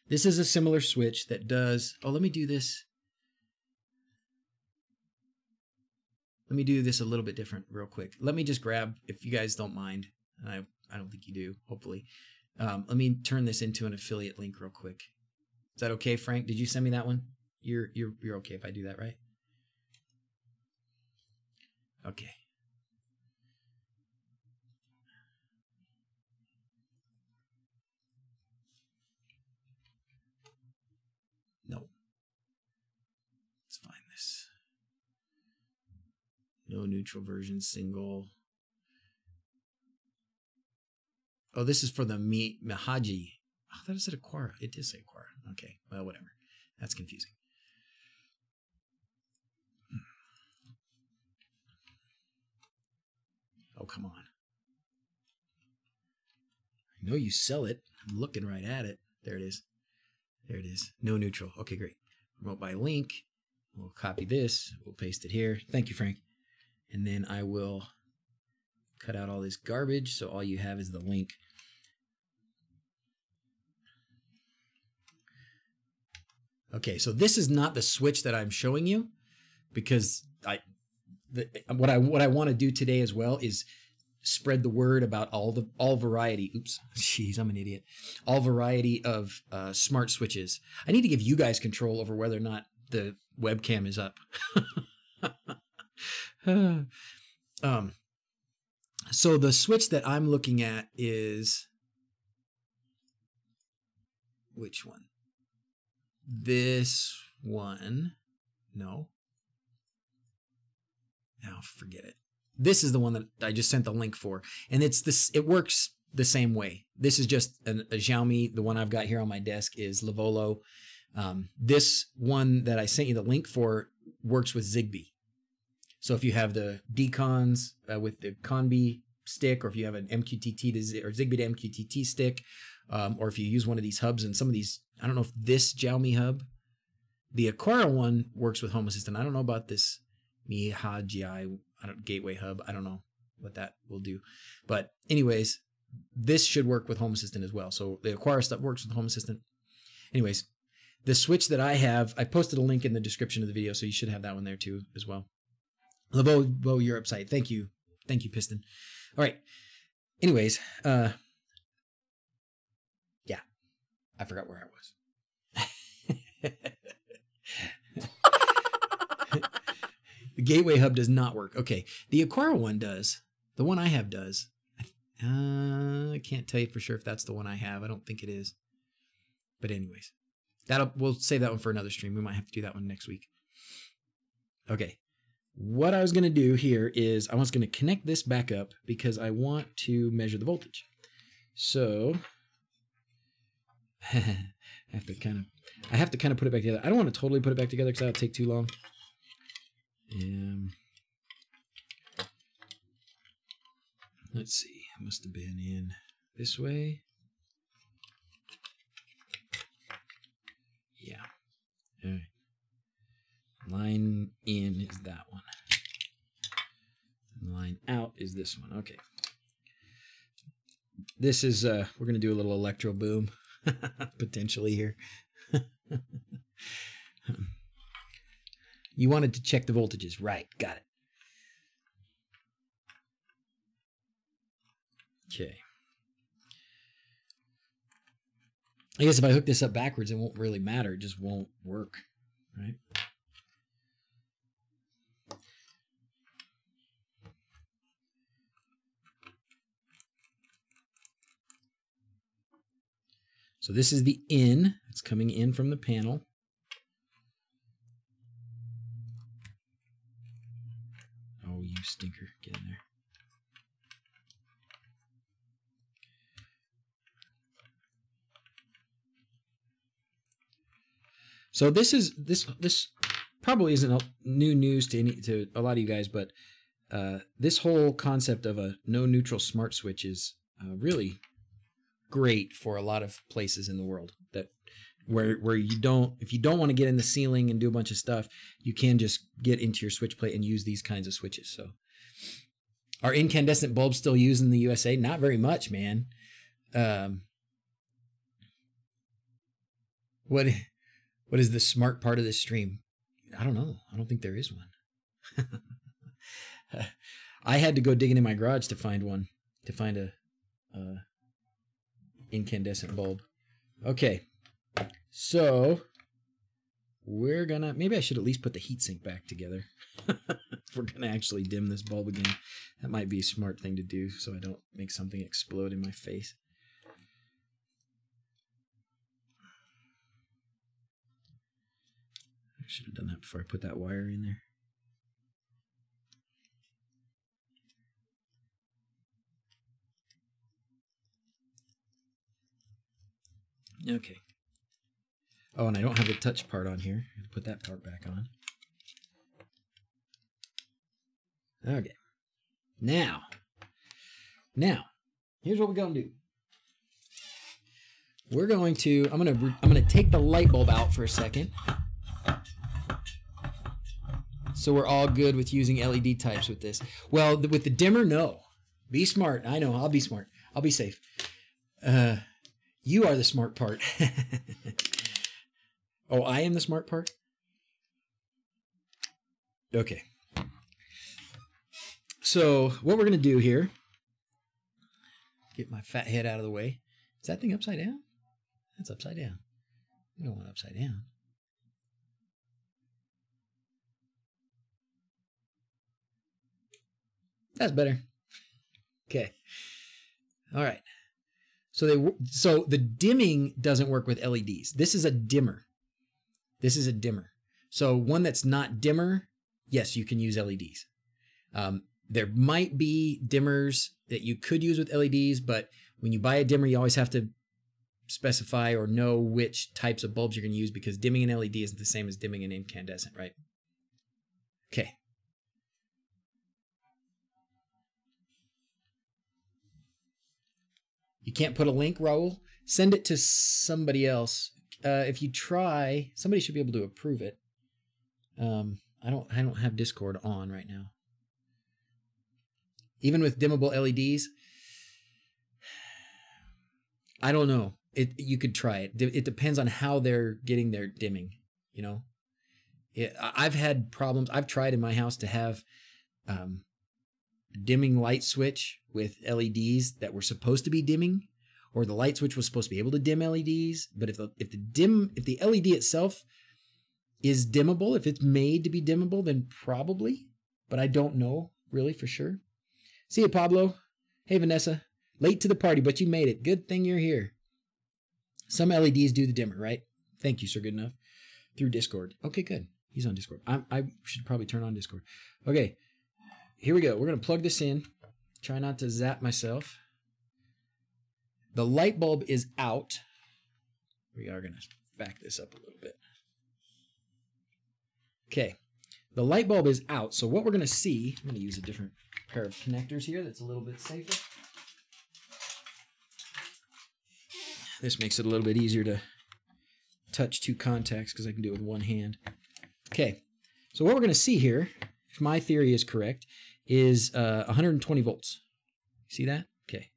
A: This is a similar switch that does, oh, let me do this. Let me do this a little bit different real quick. Let me just grab, if you guys don't mind, I don't think you do, hopefully. Let me turn this into an affiliate link real quick. Is that okay, Frank? Did you send me that one? You're okay if I do that, right? Okay. No. Let's find this. No neutral version, single. Oh, this is for the Mihaji. Oh, that is it Aquara. It did say Aquara. Okay, well, whatever. That's confusing. Oh, come on. I know you sell it. I'm looking right at it. There it is. There it is. No neutral. Okay, great. Promote by link. We'll copy this. We'll paste it here. Thank you, Frank. And then I will cut out all this garbage, so all you have is the link. Okay, so this is not the switch that I'm showing you, because what I want to do today as well is spread the word about all variety. Oops, jeez, I'm an idiot. All variety of smart switches. I need to give you guys control over whether or not the webcam is up. So the switch that I'm looking at is which one? This one. No. Now forget it. This is the one that I just sent the link for, and it's this. It works the same way. This is just a Xiaomi. The one I've got here on my desk is Livolo. This one that I sent you the link for works with Zigbee. So if you have the decons with the conbee stick, or if you have an MQTT or Zigbee to MQTT stick, or if you use one of these hubs, and some of these, I don't know if this Xiaomi hub, the Aquara one works with Home Assistant. I don't know about this Mihaji Gateway hub. I don't know what that will do. But anyways, this should work with Home Assistant as well. So the Aquara stuff works with Home Assistant. Anyways, the switch that I have, I posted a link in the description of the video, so you should have that one there too as well. Livolo Europe site. Thank you. Thank you, Piston. All right. Anyways, yeah. I forgot where I was. The Gateway Hub does not work. Okay. The Aquara one does. The one I have does. I can't tell you for sure if that's the one I have. I don't think it is. But anyways, we'll save that one for another stream. We might have to do that one next week. Okay. What I was going to do here is I was going to connect this back up because I want to measure the voltage. So I have to kind of put it back together. I don't want to totally put it back together because that'll take too long. Let's see. It must have been in this way. Yeah. All right. Line in is that one. And line out is this one. Okay. This is, we're going to do a little electro boom potentially here. You wanted to check the voltages. Right. Got it. Okay. I guess if I hook this up backwards, it won't really matter. It just won't work. Right. So this is the in. It's coming in from the panel. Oh, you stinker. Get in there. So this probably isn't new news to a lot of you guys, but this whole concept of a no neutral smart switch is really great for a lot of places in the world where if you don't want to get in the ceiling and do a bunch of stuff, you can just get into your switch plate and use these kinds of switches. So are incandescent bulbs still used in the USA? Not very much, man. What is the smart part of this stream? I don't know. I don't think there is one. I had to go digging in my garage to find one, to find a incandescent bulb. Okay, so we're gonna, maybe I should at least put the heatsink back together. If we're gonna actually dim this bulb again, that might be a smart thing to do so I don't make something explode in my face. I should have done that before I put that wire in there. Okay. Oh, and I don't have the touch part on here. I have to put that part back on. Okay. Now, here's what we're gonna do. We're going to, I'm gonna take the light bulb out for a second. So we're all good with using LED types with this. Well, with the dimmer, no. Be smart. I know, I'll be smart. I'll be safe. You are the smart part. Oh, I am the smart part? Okay. So what we're going to do here, get my fat head out of the way. Is that thing upside down? That's upside down. We don't want it upside down. That's better. Okay. All right. So the dimming doesn't work with LEDs. This is a dimmer. This is a dimmer. So one that's not dimmer, yes, you can use LEDs. There might be dimmers that you could use with LEDs, but when you buy a dimmer, you always have to specify or know which types of bulbs you're going to use, because dimming an LED isn't the same as dimming an incandescent, right? Okay. You can't put a link, Raul? Send it to somebody else. If you try, somebody should be able to approve it. I don't have Discord on right now. Even with dimmable LEDs, I don't know. You could try it. It depends on how they're getting their dimming, you know? I've had problems. I've tried in my house to have a dimming light switch with LEDs that were supposed to be dimming, or the light switch was supposed to be able to dim LEDs. But if the LED itself is dimmable, if it's made to be dimmable, then probably. But I don't know really for sure. See you, Pablo. Hey, Vanessa. Late to the party, but you made it. Good thing you're here. Some LEDs do the dimmer, right? Thank you, Sir Good Enough. Through Discord. Okay, good. He's on Discord. I should probably turn on Discord. Okay, here we go. We're going to plug this in. Try not to zap myself. The light bulb is out. We are going to back this up a little bit. Okay, the light bulb is out. So what we're going to see, I'm going to use a different pair of connectors here that's a little bit safer. This makes it a little bit easier to touch two contacts because I can do it with one hand. Okay, so what we're going to see here, if my theory is correct, is 120 volts. See that? Okay.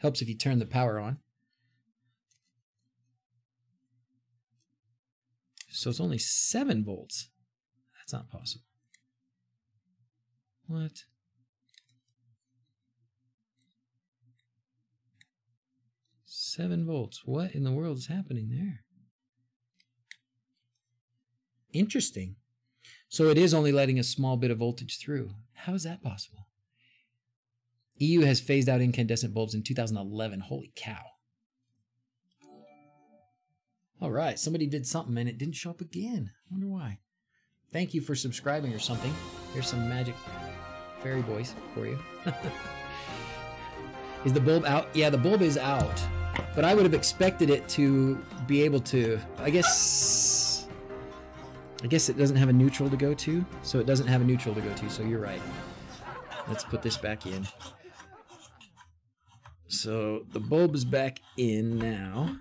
A: Helps if you turn the power on. So it's only 7 volts. That's not possible. What? $7 volts. What in the world is happening there? Interesting. So it is only letting a small bit of voltage through. How is that possible? EU has phased out incandescent bulbs in 2011. Holy cow. All right, somebody did something and it didn't show up again. I wonder why. Thank you for subscribing or something. Here's some magic fairy voice for you. Is the bulb out? Yeah, the bulb is out. But I would have expected it to be able to, I guess it doesn't have a neutral to go to. So it doesn't have a neutral to go to, so you're right. Let's put this back in. So the bulb is back in now.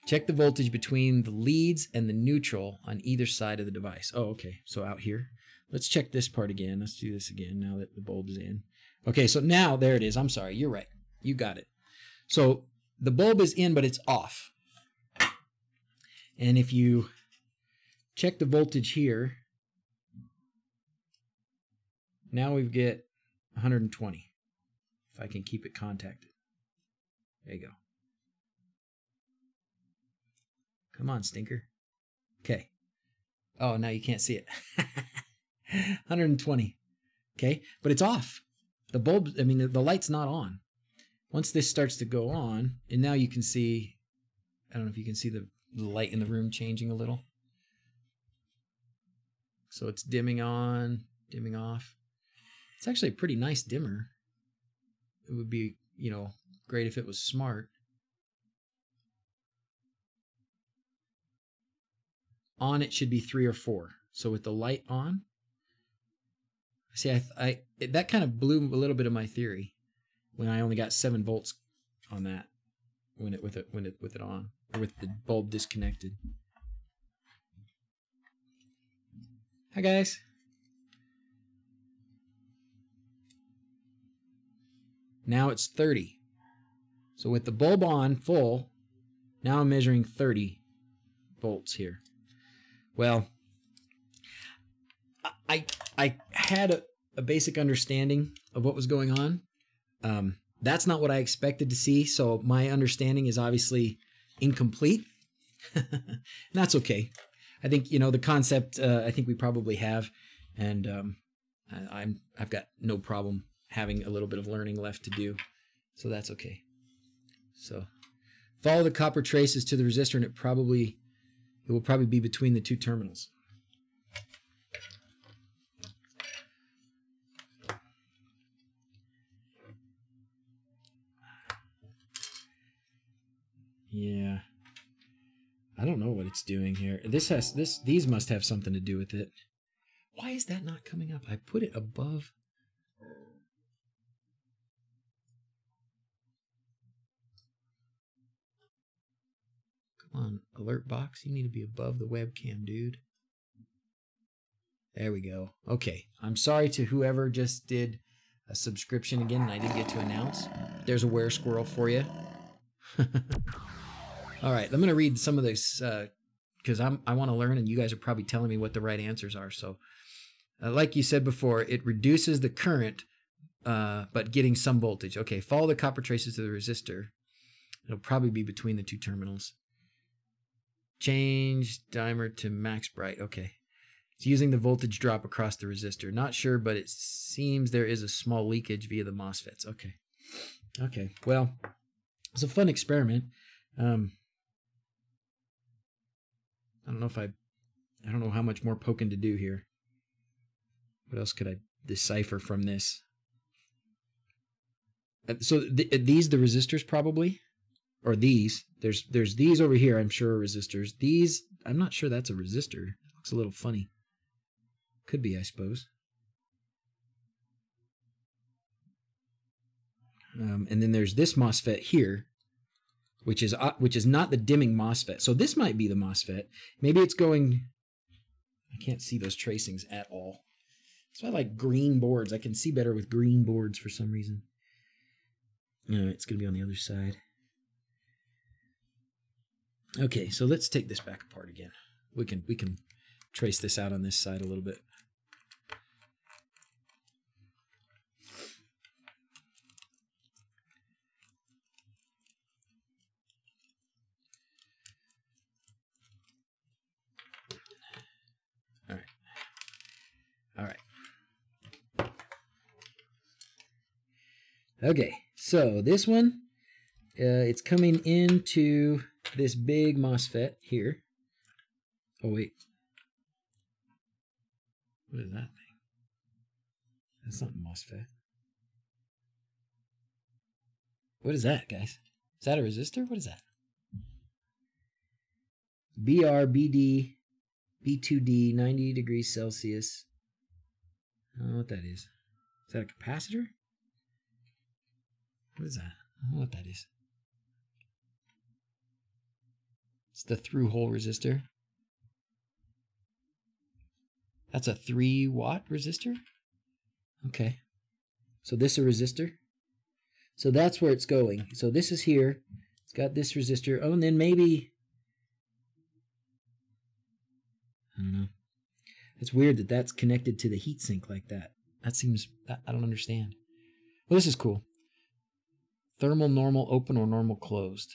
A: Check the voltage between the leads and the neutral on either side of the device. Oh, okay. So out here. Let's check this part again. Let's do this again now that the bulb is in. Okay, so now there it is. I'm sorry. You're right. You got it. So the bulb is in, but it's off. And if you check the voltage here, now we get 120. If I can keep it contacted. There you go. Come on, stinker. Okay. Oh, now you can't see it. 120. Okay, but it's off. The bulb, I mean, the light's not on. Once this starts to go on, and now you can see, I don't know if you can see the light in the room changing a little. So it's dimming on, dimming off. It's actually a pretty nice dimmer. It would be, you know, great if it was smart. On it should be 3 or 4. So with the light on, see, that kind of blew a little bit of my theory when I only got 7 volts on that with it on, or with the bulb disconnected. Hi guys. Now it's 30. So with the bulb on full, now I'm measuring 30 volts here. Well, I had a basic understanding of what was going on. That's not what I expected to see, so my understanding is obviously incomplete. And that's okay. I think, you know, the concept, I think we probably have, and I've got no problem having a little bit of learning left to do, so that's okay. So follow the copper traces to the resistor, and it will probably be between the 2 terminals. Yeah, I don't know what it's doing here. These must have something to do with it. Why is that not coming up? I put it above. Come on, alert box. You need to be above the webcam, dude. There we go. Okay, I'm sorry to whoever just did a subscription again and I didn't get to announce. There's a were squirrel for you. All right, I'm going to read some of this because I want to learn, and you guys are probably telling me what the right answers are. So, like you said before, it reduces the current, but getting some voltage. Okay, follow the copper traces to the resistor. It'll probably be between the 2 terminals. Change dimer to max bright. Okay, it's using the voltage drop across the resistor. Not sure, but it seems there is a small leakage via the MOSFETs. Okay, okay. Well, it's a fun experiment. I don't know if I don't know how much more poking to do here. What else could I decipher from this? So these the resistors probably, or these. There's these over here. I'm sure are resistors. These I'm not sure that's a resistor. It looks a little funny. Could be, I suppose. And then there's this MOSFET here, which is not the dimming MOSFET. So this might be the MOSFET. Maybe it's going. I can't see those tracings at all. So I like green boards. I can see better with green boards for some reason. It's going to be on the other side. Okay, so let's take this back apart again. We can trace this out on this side a little bit. All right. Okay, so this one, it's coming into this big MOSFET here. Oh, wait. What is that thing? That's not a MOSFET. What is that, guys? Is that a resistor? What is that? BR, B2D, 90 degrees Celsius. I don't know what that is. Is that a capacitor? What is that? I don't know what that is. It's the through-hole resistor. That's a 3-watt resistor? Okay. So this is a resistor? So that's where it's going. So this is here. It's got this resistor. Oh, and then maybe I don't know. It's weird that that's connected to the heatsink like that. That seems, I don't understand. Well, this is cool. Thermal normal open or normal closed.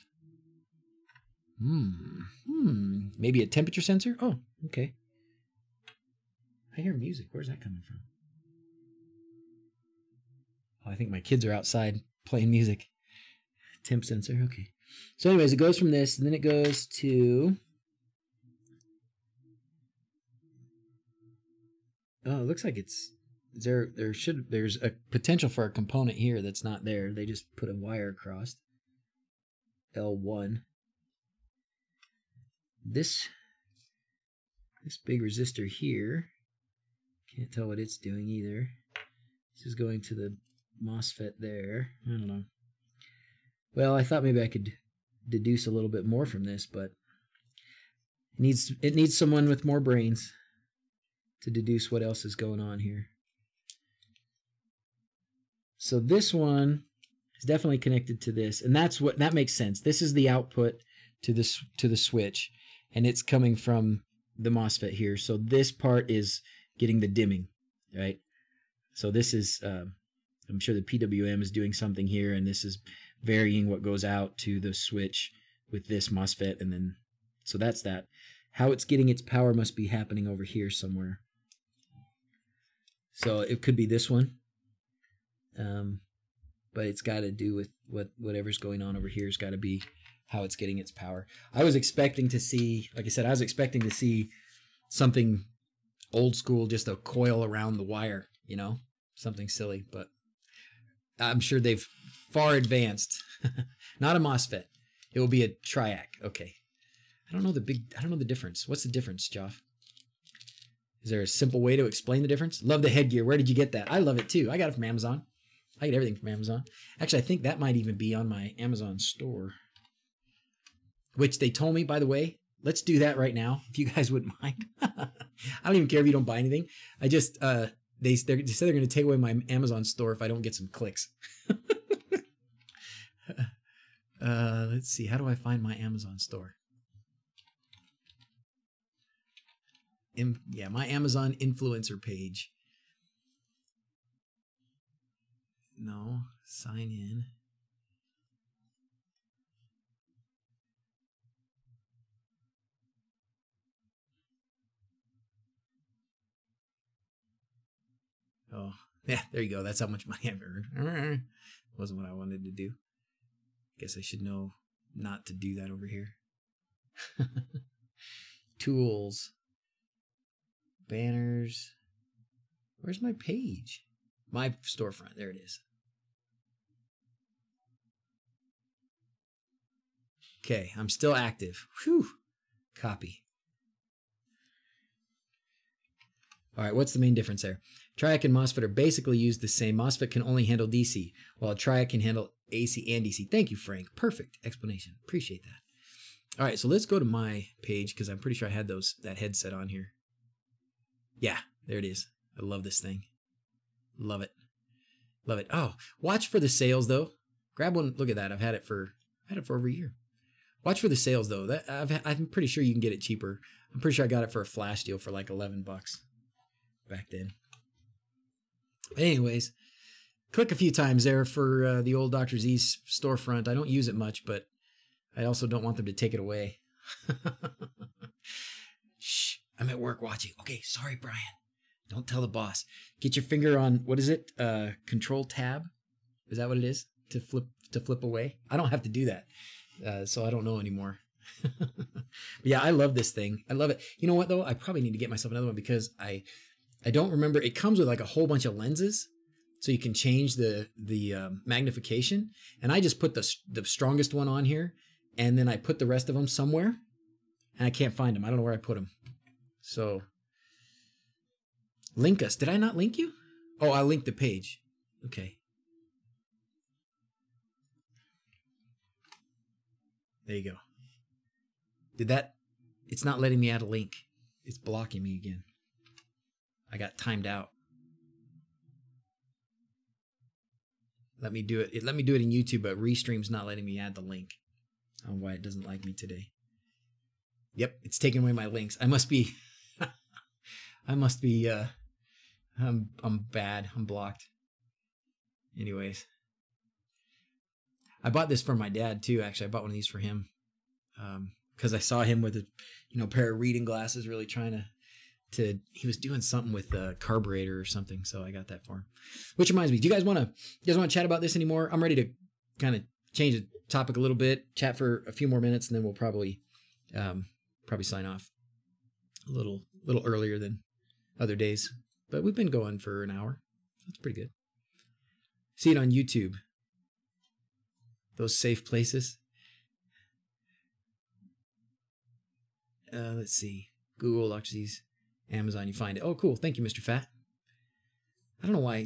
A: Maybe a temperature sensor? Oh, okay. I hear music. Where's that coming from? Oh, I think my kids are outside playing music. Temp sensor, okay. So anyways, it goes from this, and then it goes to... Oh, it looks like it's... There's a potential for a component here that's not there. They just put a wire across. L1. This big resistor here, can't tell what it's doing either. This is going to the MOSFET there. I don't know. Well, I thought maybe I could deduce a little bit more from this, but it needs someone with more brains to deduce what else is going on here. So this one is definitely connected to this, and that makes sense. This is the output to the switch, and it's coming from the MOSFET here. So this part is getting the dimming, right? So this is, I'm sure the PWM is doing something here, and this is varying what goes out to the switch with this MOSFET, and then, so that's that. How it's getting its power must be happening over here somewhere. So it could be this one, but it's got to do with whatever's going on over here has got to be how it's getting its power. I was expecting to see, like I said, I was expecting to see something old school, just a coil around the wire, you know, something silly, but I'm sure they've far advanced. Not a MOSFET. It will be a triac. Okay. I don't know the difference. What's the difference, Joff? Is there a simple way to explain the difference? Love the headgear. Where did you get that? I love it too. I got it from Amazon. I get everything from Amazon. Actually, I think that might even be on my Amazon store. Which they told me, by the way, let's do that right now, if you guys wouldn't mind. I don't even care if you don't buy anything. I just, they said they're going to take away my Amazon store if I don't get some clicks. Let's see. How do I find my Amazon store? Yeah, my Amazon influencer page. No, sign in. Oh, yeah, there you go. That's how much money I've earned. Wasn't what I wanted to do. Guess I should know not to do that over here. Tools. Banners. Where's my page? My storefront. There it is. Okay, I'm still active. Whew. Copy. All right, what's the main difference there? Triac and MOSFET are basically used the same. MOSFET can only handle DC, while a Triac can handle AC and DC. Thank you, Frank. Perfect explanation. Appreciate that. All right, so let's go to my page because I'm pretty sure I had that headset on here. Yeah, there it is. I love this thing. Love it. Love it. Oh, watch for the sales though. Grab one. Look at that. I've had it for over a year. Watch for the sales though. I'm pretty sure you can get it cheaper. I'm pretty sure I got it for a flash deal for like $11 back then. Anyways, click a few times there for the old DrZzs storefront. I don't use it much, but I also don't want them to take it away. Shh, I'm at work watching. Okay, sorry, Brian. Don't tell the boss. Get your finger on, what is it? Control tab? Is that what it is? To flip away? I don't have to do that. So I don't know anymore. Yeah, I love this thing. I love it. You know what though? I probably need to get myself another one because I don't remember. It comes with like a whole bunch of lenses, so you can change the magnification. And I just put the strongest one on here, and then I put the rest of them somewhere, and I can't find them. I don't know where I put them. So link us. Did I not link you? Oh, I'll link the page. Okay. There you go. Did that? It's not letting me add a link. It's blocking me again. I got timed out. Let me do it. Let me do it in YouTube, but Restream's not letting me add the link. I don't know why it doesn't like me today. Yep, it's taking away my links. I must be I must be, I'm bad. I'm blocked. Anyways. I bought this for my dad too, actually. I bought one of these for him. Because I saw him with a, pair of reading glasses, really trying to he was doing something with the carburetor or something. So I got that for him. Which reminds me, do you guys want to chat about this anymore? I'm ready to kind of change the topic a little bit, chat for a few more minutes, and then we'll probably sign off a little earlier than other days. But we've been going for an hour. That's pretty good. See it on YouTube. Those safe places. Let's see. Google, DrZzs, Amazon, you find it. Oh, cool. Thank you, Mr. Fat. I don't know why,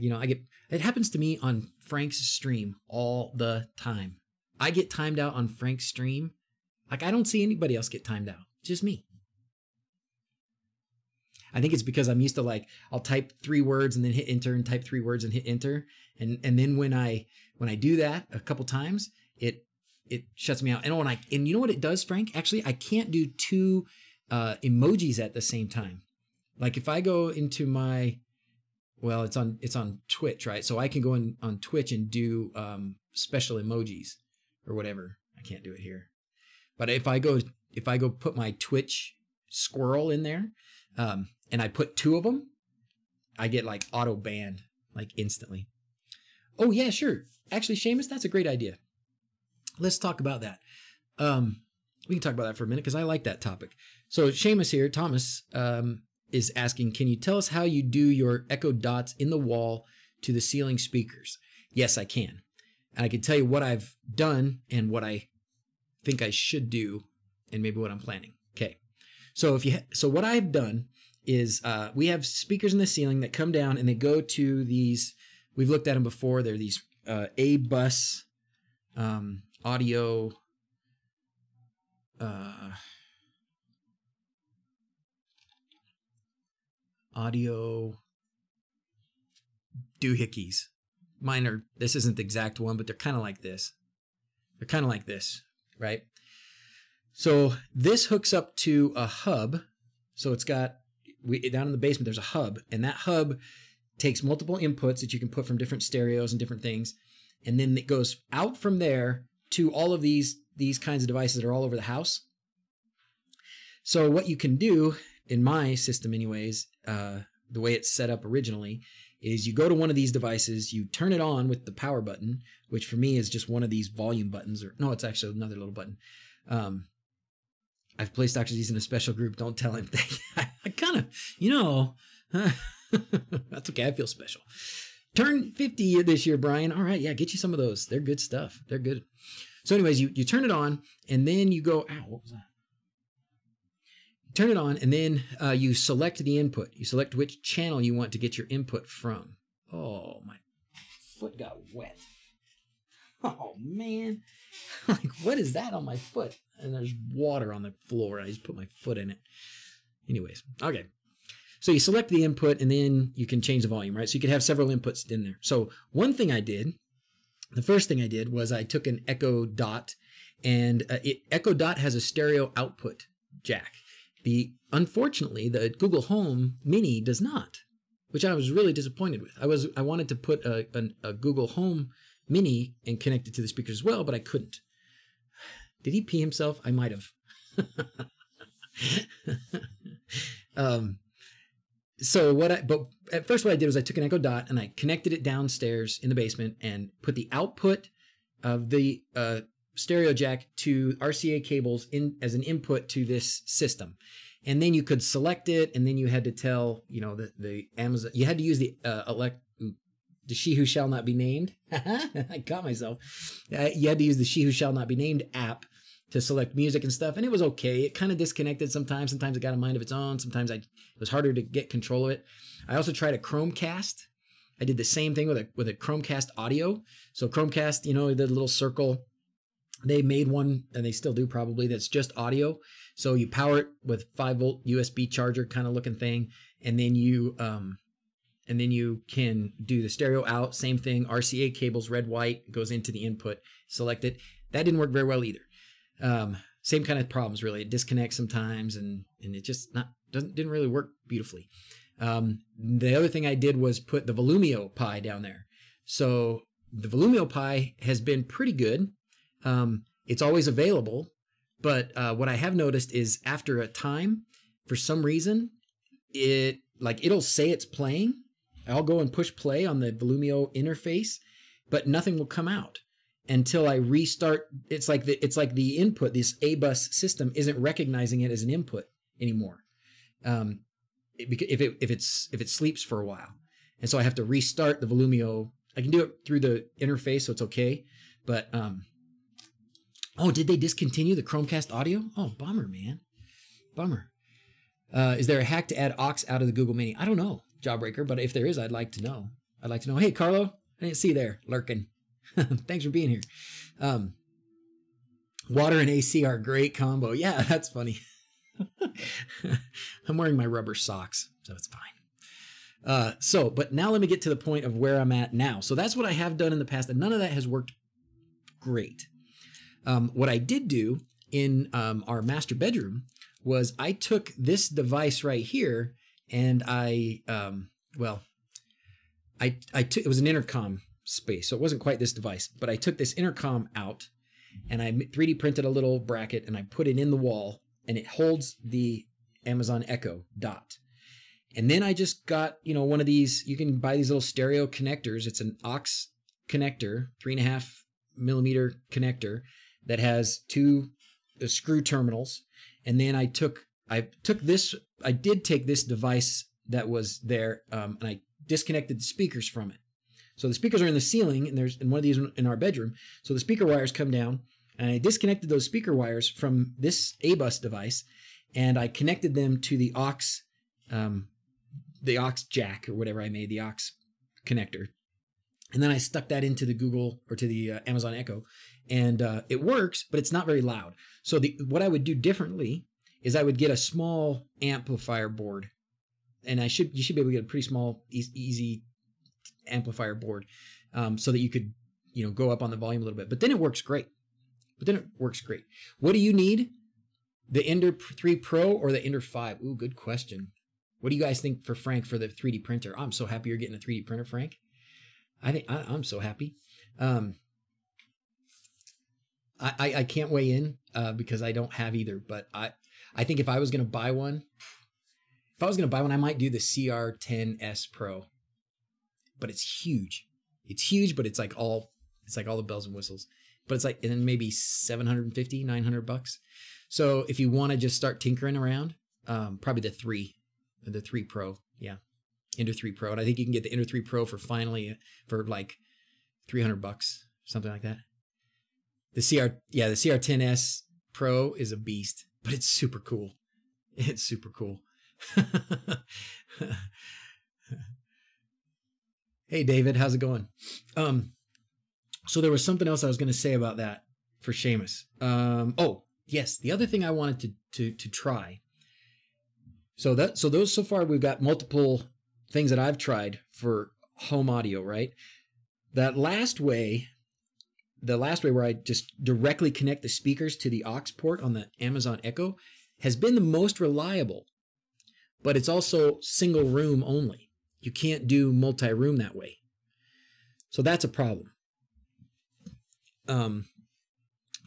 A: it happens to me on Frank's stream all the time. I get timed out on Frank's stream. Like, I don't see anybody else get timed out. Just me. I think it's because I'm used to I'll type 3 words and then hit enter and type 3 words and hit enter. And then when I do that a couple times, it shuts me out. And you know what it does, Frank? Actually, I can't do 2 emojis at the same time. Like if I go into my, well, it's on Twitch, right? So I can go on Twitch and do special emojis or whatever. I can't do it here. But if I go put my Twitch squirrel in there, and I put 2 of them, I get auto banned instantly. Oh yeah, sure. Actually, Seamus, that's a great idea. Let's talk about that. We can talk about that for a minute because I like that topic. So Seamus here, Thomas, is asking, can you tell us how you do your echo dots in the wall to the ceiling speakers? Yes, I can. And I can tell you what I've done and what I think I should do and maybe what I'm planning. Okay. So what I've done is we have speakers in the ceiling that come down and they go to these, we've looked at them before. They're these A-bus audio doohickeys. Mine are, this isn't the exact one, but they're kind of like this. They're kind of like this, right? So this hooks up to a hub. So it's got, down in the basement, there's a hub, and that hub takes multiple inputs that you can put from different stereos and different things. And then it goes out from there to all of these kinds of devices that are all over the house. So what you can do, in my system anyways, the way it's set up originally, is you go to one of these devices, you turn it on with the power button, which for me is just one of these volume buttons, or no, it's actually another little button. I've placed DrZzs in a special group. Don't tell him. I kind of, that's okay. I feel special. Turn 50 this year, Brian. All right. Yeah. Get you some of those. They're good stuff. They're good. So anyways, you turn it on and then you go, ow, what was that? You turn it on and then you select the input. You select which channel you want to get your input from. Oh, my foot got wet. Oh, man. Like, what is that on my foot? And there's water on the floor. I just put my foot in it. Anyways, okay. So you select the input and then you can change the volume, right? So you could have several inputs in there. So one thing I did, the first thing I did was I took an Echo Dot, and Echo Dot has a stereo output jack. Unfortunately, the Google Home Mini does not, which I was really disappointed with. I wanted to put a Google Home Mini and connect it to the speakers as well, but I couldn't. Did he pee himself? I might have. But at first what I did was I took an Echo Dot and I connected it downstairs in the basement and put the output of the stereo jack to RCA cables in as an input to this system. And then you could select it, and then you had to tell, the Amazon, you had to use the She Who Shall Not Be Named. I caught myself. You had to use the She Who Shall Not Be Named app to select music and stuff, and it was okay. It kind of disconnected sometimes. Sometimes it got a mind of its own. Sometimes it was harder to get control of it. I also tried a Chromecast. I did the same thing with a Chromecast audio. So Chromecast, the little circle, they made one, and they still do probably, that's just audio. So you power it with 5-volt USB charger kind of looking thing, and then you can do the stereo out, same thing, RCA cables, red, white, goes into the input, select it. That didn't work very well either. Same kind of problems, really. It disconnects sometimes, and it just didn't really work beautifully. The other thing I did was put the Volumio Pi down there. So the Volumio Pi has been pretty good. It's always available, but what I have noticed is after a time, for some reason, it'll say it's playing. I'll go and push play on the Volumio interface, but nothing will come out until I restart. It's like the input, this A-bus system isn't recognizing it as an input anymore. If it sleeps for a while. And so I have to restart the Volumio. I can do it through the interface, so it's okay. But, oh, did they discontinue the Chromecast audio? Oh, bummer, man. Bummer. Is there a hack to add aux out of the Google Mini? I don't know, Jawbreaker, but if there is, I'd like to know. I'd like to know. Hey, Carlo, I didn't see you there lurking. Thanks for being here. Water and AC are a great combo. Yeah, that's funny. I'm wearing my rubber socks, so it's fine. But now let me get to the point of where I'm at now. So that's what I have done in the past, and none of that has worked great. What I did do in our master bedroom was I took this device right here, and it was an intercom space, so it wasn't quite this device, but I took this intercom out, and I 3D printed a little bracket, and I put it in the wall, and it holds the Amazon Echo Dot. And then I just got, one of these, you can buy these little stereo connectors. It's an aux connector, 3.5 millimeter connector that has two screw terminals. And then I did take this device that was there, and I disconnected the speakers from it. So the speakers are in the ceiling, and there's one of these in our bedroom. So the speaker wires come down, and I disconnected those speaker wires from this A-bus device, and I connected them to the aux jack or whatever I made, the aux connector. And then I stuck that into the Google or to the Amazon Echo, and it works, but it's not very loud. So what I would do differently is I would get a small amplifier board, and you should be able to get a pretty small, easy amplifier board, so that you could, go up on the volume a little bit. But then it works great. What do you need? The Ender 3 Pro or the Ender 5? Ooh, good question. What do you guys think for Frank for the 3D printer? I'm so happy you're getting a 3D printer, Frank. I'm so happy. I can't weigh in because I don't have either, but I think if I was going to buy one, I might do the CR10S Pro. But it's huge. It's huge, but it's like all the bells and whistles. But it's like, and then maybe $750, $900. So if you want to just start tinkering around, probably the 3 Pro. Yeah. Ender 3 Pro. And I think you can get the Ender 3 Pro for like $300, something like that. The CR10S Pro is a beast, but it's super cool. It's super cool. Hey, David, how's it going? So there was something else I was going to say about that for Seamus. Oh, yes. The other thing I wanted to try. So far we've got multiple things that I've tried for home audio, right? The last way where I just directly connect the speakers to the aux port on the Amazon Echo has been the most reliable, but it's also single room only. You can't do multi-room that way. So that's a problem.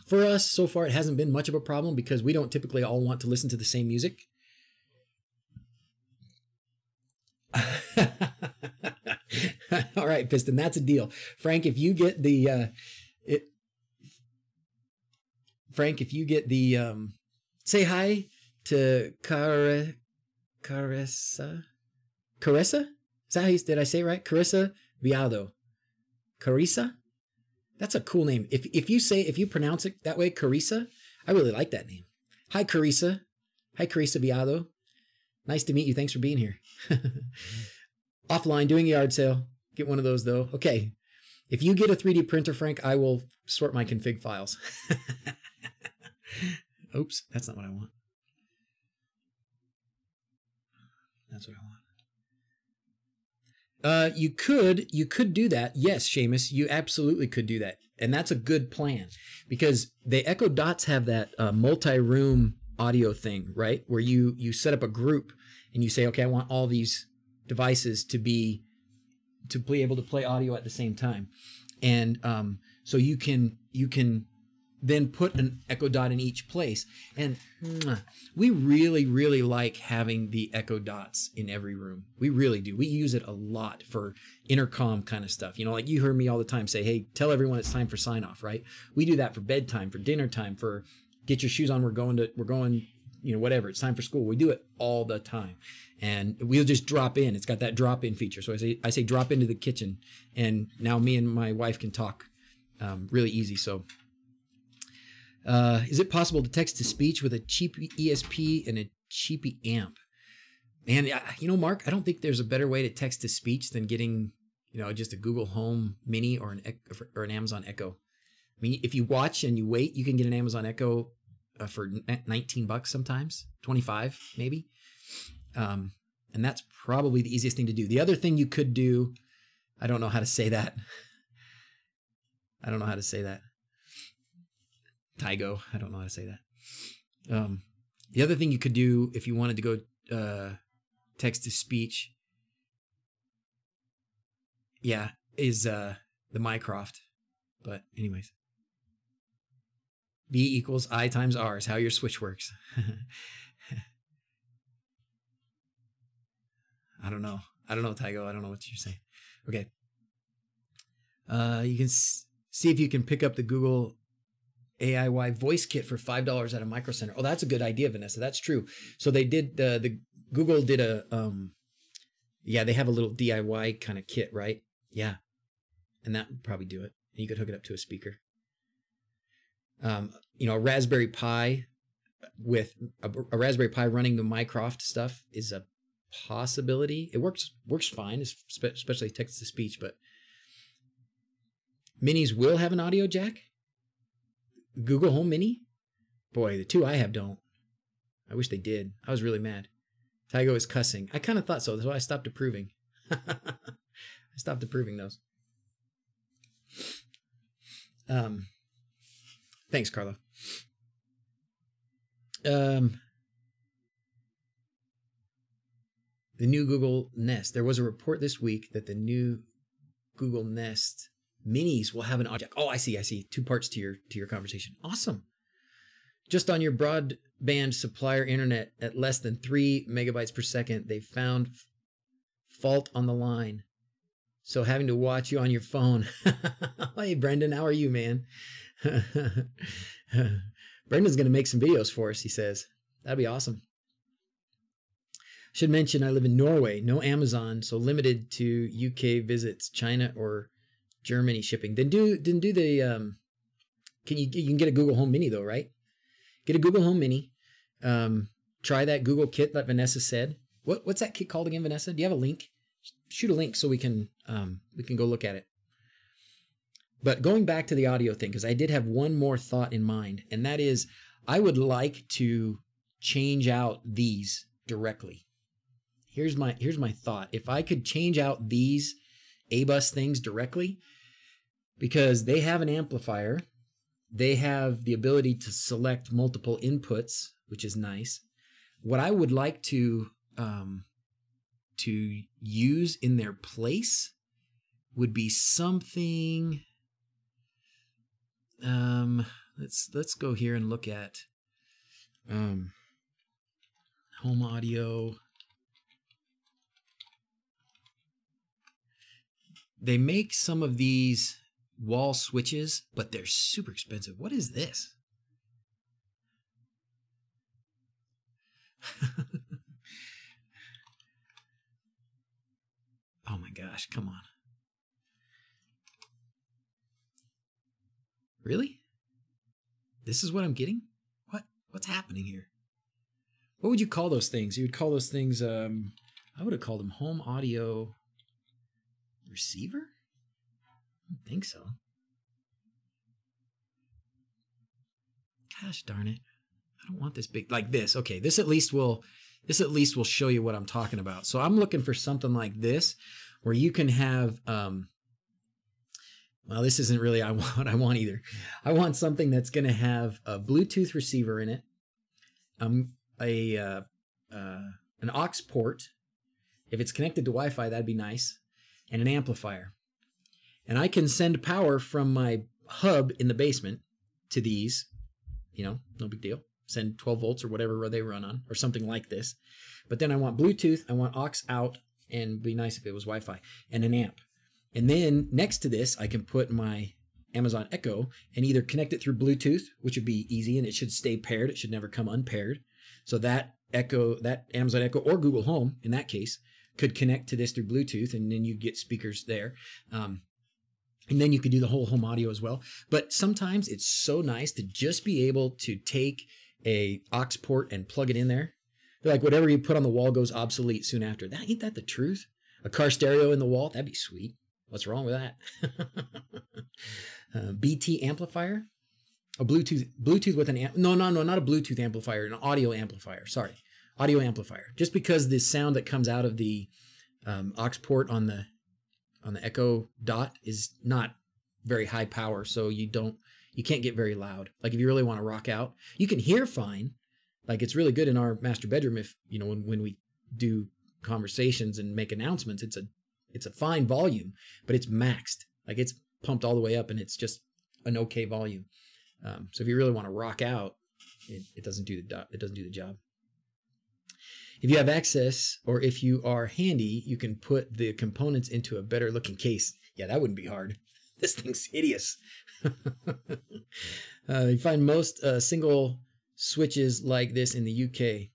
A: For us, so far, it hasn't been much of a problem because we don't typically all want to listen to the same music. All right, Piston, that's a deal. Frank, if you get the say hi to Carissa. Is that how did I say it right? Carissa Viado. Carissa? That's a cool name. If you pronounce it that way, Carissa, I really like that name. Hi, Carissa. Hi, Carissa Viado. Nice to meet you. Thanks for being here. Offline, doing a yard sale. Get one of those, though. Okay. If you get a 3D printer, Frank, I will sort my config files. Oops, that's not what I want. That's what I want. You could do that. Yes, Seamus, you absolutely could do that. And that's a good plan because the Echo Dots have that multi-room audio thing, right? Where you set up a group and you say, okay, I want all these devices to be able to play audio at the same time. And so you can then put an echo dot in each place. And we really, really like having the echo dots in every room. We really do. We use it a lot for intercom kind of stuff. You know, like you heard me all the time say, hey, tell everyone it's time for sign off, right? We do that for bedtime, for dinner time, for get your shoes on, we're going, you know, whatever, it's time for school. We do it all the time. And we'll just drop in. It's got that drop in feature. So I say drop into the kitchen, and now me and my wife can talk really easy. So is it possible to text to speech with a cheap ESP and a cheapy amp? Man, you know, Mark, I don't think there's a better way to text to speech than getting, you know, just a Google Home Mini or an Amazon Echo. I mean, if you watch and you wait, you can get an Amazon Echo for $19 sometimes, 25 maybe. And that's probably the easiest thing to do. The other thing you could do, I don't know how to say that. I don't know how to say that. Tygo, I don't know how to say that. The other thing you could do if you wanted to go text to speech, yeah, is the Mycroft. But anyways. B equals I times R is how your switch works. I don't know, Tygo. I don't know what you're saying. Okay. You can see if you can pick up the Google AIY voice kit for $5 at a Micro Center. Oh, that's a good idea, Vanessa. That's true. So they did, the Google did a, yeah, they have a little DIY kind of kit, right? Yeah. And that would probably do it. And you could hook it up to a speaker. You know, a Raspberry Pi with a Raspberry Pi running the Mycroft stuff is a possibility. It works fine, especially text to speech, but Minis will have an audio jack. Google Home Mini? Boy, the two I have don't. I wish they did. I was really mad. Tygo is cussing. I kind of thought so. That's why I stopped approving. I stopped approving those. Thanks, Carlo. The new Google Nest. There was a report this week that the new Google Nest Minis will have an audio jack. Oh, I see. 2 parts to your conversation. Awesome. Just on your broadband supplier internet at less than 3 megabytes per second, they found fault on the line. So having to watch you on your phone. Hey, Brendan, how are you, man? Brendan's going to make some videos for us, he says. That'd be awesome. Should mention I live in Norway, no Amazon, so limited to UK visits, China or Germany shipping. Then do the you can get a Google Home Mini though, right? Get a Google Home Mini. Try that Google kit that Vanessa said. What's that kit called again, Vanessa? Do you have a link? Shoot a link so we can go look at it. But going back to the audio thing, because I did have one more thought in mind, and that is I would like to change out these directly. Here's my thought. If I could change out these A-bus things directly, because they have an amplifier, they have the ability to select multiple inputs, which is nice. What I would like to use in their place would be something. Let's go here and look at home audio. They make some of these wall switches, but they're super expensive. What is this? Oh my gosh, come on. Really? This is what I'm getting? What's happening here? What would you call those things? You would call those things, I would have called them home audio receiver? I don't think so. Gosh darn it. I don't want this big, like this. Okay, this at least will show you what I'm talking about. So I'm looking for something like this, where you can have, well, this isn't really what I want either. I want something that's going to have a Bluetooth receiver in it, an aux port, If it's connected to Wi-Fi, that'd be nice. And an amplifier. And I can send power from my hub in the basement to these, you know, no big deal. Send 12 volts or whatever they run on, or something like this. But then I want Bluetooth, I want aux out, and it'd be nice if it was Wi-Fi, and an amp. And then next to this, I can put my Amazon Echo and either connect it through Bluetooth, which would be easy, and it should stay paired. It should never come unpaired. So that Echo, that Amazon Echo or Google Home, in that case, could connect to this through Bluetooth, and then you get speakers there. And then you could do the whole home audio as well. But sometimes it's so nice to just be able to take a aux port and plug it in there. They're like, whatever you put on the wall goes obsolete soon after. Ain't that the truth? A car stereo in the wall? That'd be sweet. What's wrong with that? BT amplifier? A Bluetooth with an amp. No, not a Bluetooth amplifier, an audio amplifier. Sorry. Audio amplifier. Just because the sound that comes out of the aux port on the Echo Dot is not very high power, so you can't get very loud. Like if you really want to rock out, you can hear fine. Like it's really good in our master bedroom if, you know, when we do conversations and make announcements, it's a fine volume, but it's maxed. Like it's pumped all the way up and it's just an okay volume. So if you really want to rock out, it doesn't do the job. If you have access, or if you are handy, you can put the components into a better looking case. Yeah, that wouldn't be hard. This thing's hideous. You find most single switches like this in the UK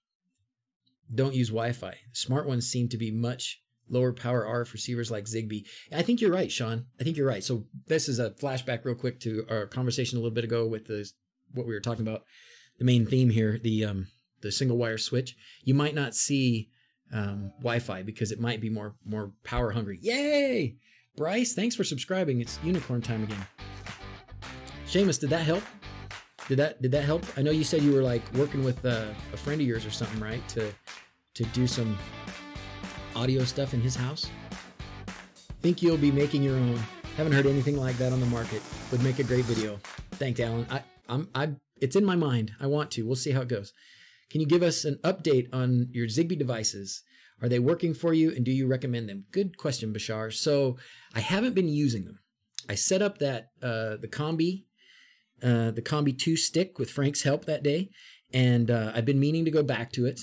A: don't use Wi-Fi. Smart ones seem to be much lower power RF receivers like Zigbee. I think you're right, Sean. I think you're right. So this is a flashback real quick to our conversation a little bit ago with what we were talking about. The main theme here, the single wire switch. You might not see Wi-Fi because it might be more power hungry. Yay! Bryce, thanks for subscribing. It's unicorn time again. Seamus, did that help? Did that help? I know you said you were like working with a friend of yours or something, right? To do some audio stuff in his house. Think you'll be making your own. Haven't heard anything like that on the market. Would make a great video. Thanks, Alan. It's in my mind. I want to. We'll see how it goes. Can you give us an update on your Zigbee devices? Are they working for you, and do you recommend them? Good question, Bashar. So I haven't been using them. I set up that the combee 2 stick with Frank's help that day, and I've been meaning to go back to it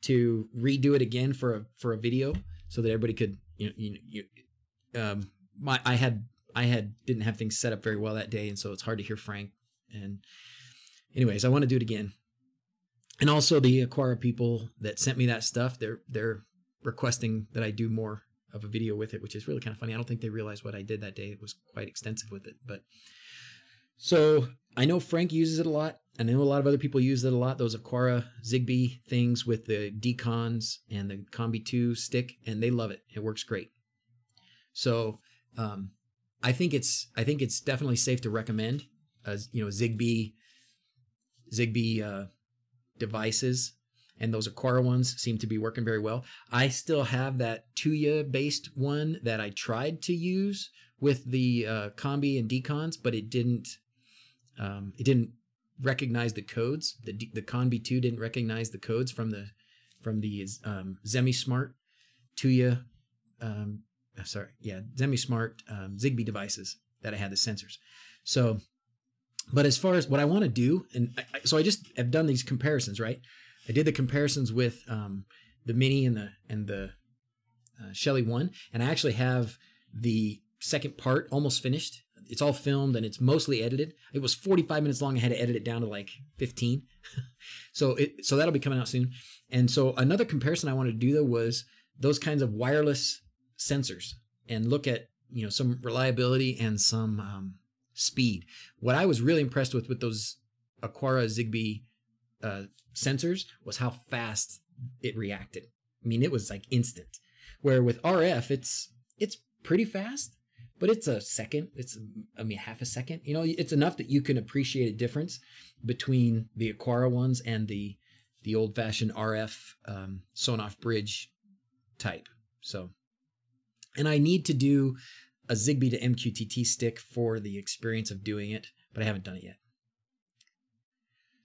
A: to redo it again for a video so that everybody could I didn't have things set up very well that day, and so it's hard to hear Frank. And anyways, I want to do it again. And also the Aquara people that sent me that stuff, they're requesting that I do more of a video with it, which is really kind of funny. I don't think they realized what I did that day. It was quite extensive with it. But so I know Frank uses it a lot. I know a lot of other people use it a lot, those Aquara Zigbee things with the decons and the Combi 2 stick, and they love it. It works great. So I think it's definitely safe to recommend Zigbee devices, and those Aquara ones seem to be working very well. I still have that Tuya based one that I tried to use with the combi and decons, but it didn't recognize the codes. The Conbee 2 didn't recognize the codes from the Zemismart Tuya Zemismart Zigbee devices that I had the sensors. So but as far as what I want to do, and so I just have done these comparisons, right? I did the comparisons with the Mini and the Shelly 1, and I actually have the second part almost finished. It's all filmed and it's mostly edited. It was 45 minutes long. I had to edit it down to like 15. So that'll be coming out soon. And so another comparison I wanted to do though was those kinds of wireless sensors and look at some reliability and some speed. What I was really impressed with those Aquara Zigbee sensors was how fast it reacted. I mean, it was like instant. Where with RF, it's pretty fast, but it's a second. Half a second. It's enough that you can appreciate a difference between the Aquara ones and the old-fashioned RF Sonoff bridge type. So, and I need to do a Zigbee to MQTT stick for the experience of doing it, but I haven't done it yet.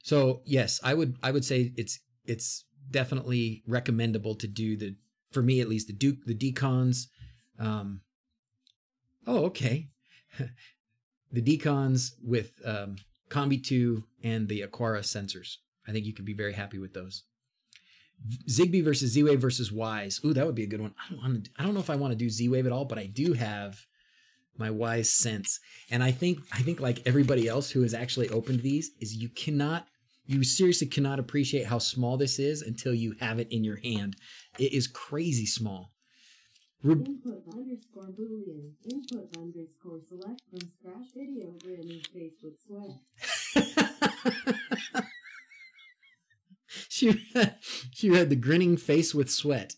A: So yes, I would say it's definitely recommendable to do the for me at least, the decons. Oh, okay. The decons with Combi 2 and the Aquara sensors. I think you could be very happy with those. Zigbee versus Z-Wave versus Wise. Ooh, that would be a good one. I don't know if I want to do Z-Wave at all, but I do have my Wise Sense. And I think like everybody else who has actually opened these is you seriously cannot appreciate how small this is until you have it in your hand. It is crazy small.
B: Input underscore Boolean. Input underscore select from scratch video grinning face with sweat.
A: She had the grinning face with sweat.